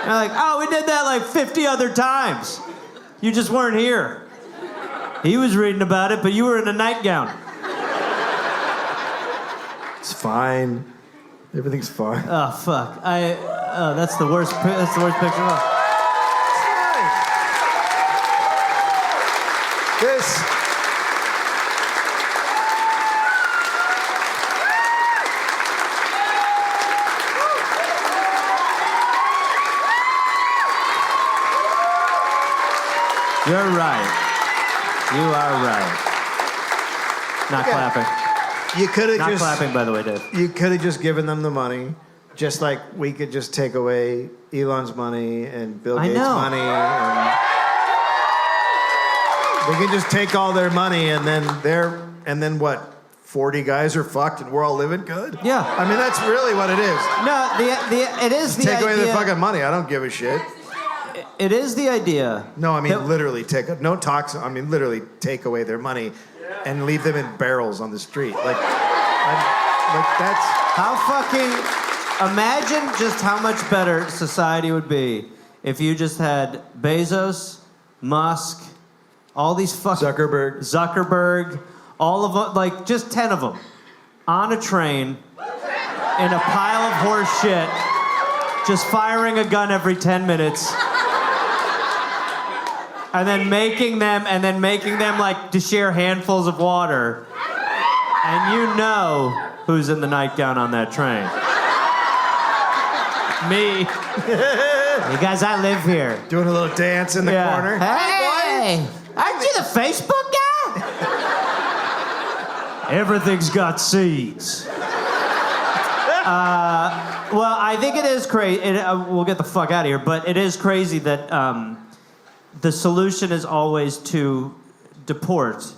You're like, oh, we did that like 50 other times. You just weren't here. He was reading about it, but you were in a nightgown. It's fine. Everything's fine. Oh, fuck. That's the worst picture of all. This. You're right. You are right. Not clapping. You could have Not just clapping, by the way, Dave. You could have just given them the money, just like we could just take away Elon's money and Bill Gates' money, and we could just take all their money, and then what? 40 guys are fucked, and we're all living good. Yeah. I mean, that's really what it is. No, it is the idea. Take away their fucking money. I don't give a shit. It is the idea. No, I mean literally literally take away their money and leave them in barrels on the street. Like that's how fucking. Imagine just how much better society would be if you just had Bezos, Musk, all these fucking Zuckerberg, all of them, like just 10 of them, on a train in a pile of horse shit, just firing a gun every 10 minutes. And then making them like to share handfuls of water. And you know who's in the nightgown on that train. Me. You guys, I live here. Doing a little dance in the corner. Hey, aren't you the Facebook guy? Everything's got seeds. Well, I think it is crazy. We'll get the fuck out of here, but it is crazy that the solution is always to deport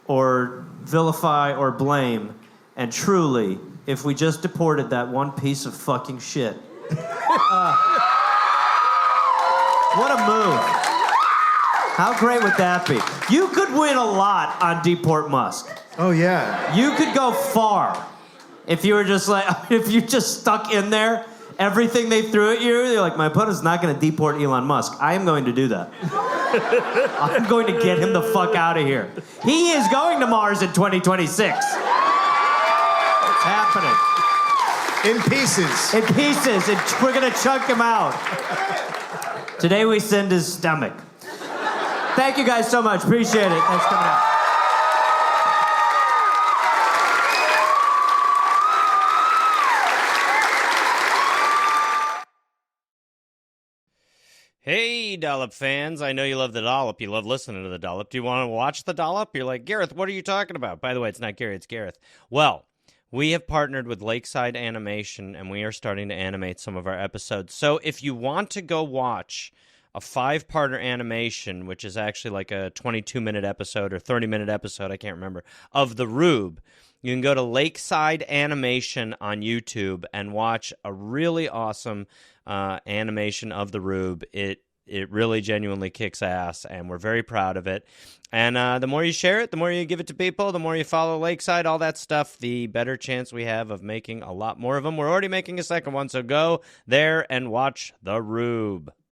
or vilify or blame. And truly, if we just deported that one piece of fucking shit. What a move. How great would that be? You could win a lot on Deport Musk. Oh, yeah. You could go far if you were just like, if you just stuck in there. Everything they threw at you, you're like, my opponent's not going to deport Elon Musk. I am going to do that. I'm going to get him the fuck out of here. He is going to Mars in 2026. It's happening. In pieces. In pieces. We're going to chunk him out. Today we send his stomach. Thank you guys so much. Appreciate it. Thanks for coming out. Hey, Dollop fans. I know you love the Dollop. You love listening to the Dollop. Do you want to watch the Dollop? You're like, Gareth, what are you talking about? By the way, it's not Gary, it's Gareth. Well, we have partnered with Lakeside Animation, and we are starting to animate some of our episodes. So if you want to go watch a 5-parter animation, which is actually like a 22-minute episode or 30-minute episode, I can't remember, of The Rube, You can go to Lakeside Animation on YouTube and watch a really awesome animation of the Rube. It really genuinely kicks ass, and we're very proud of it. And the more you share it, the more you give it to people, the more you follow Lakeside, all that stuff, the better chance we have of making a lot more of them. We're already making a second one, so go there and watch the Rube.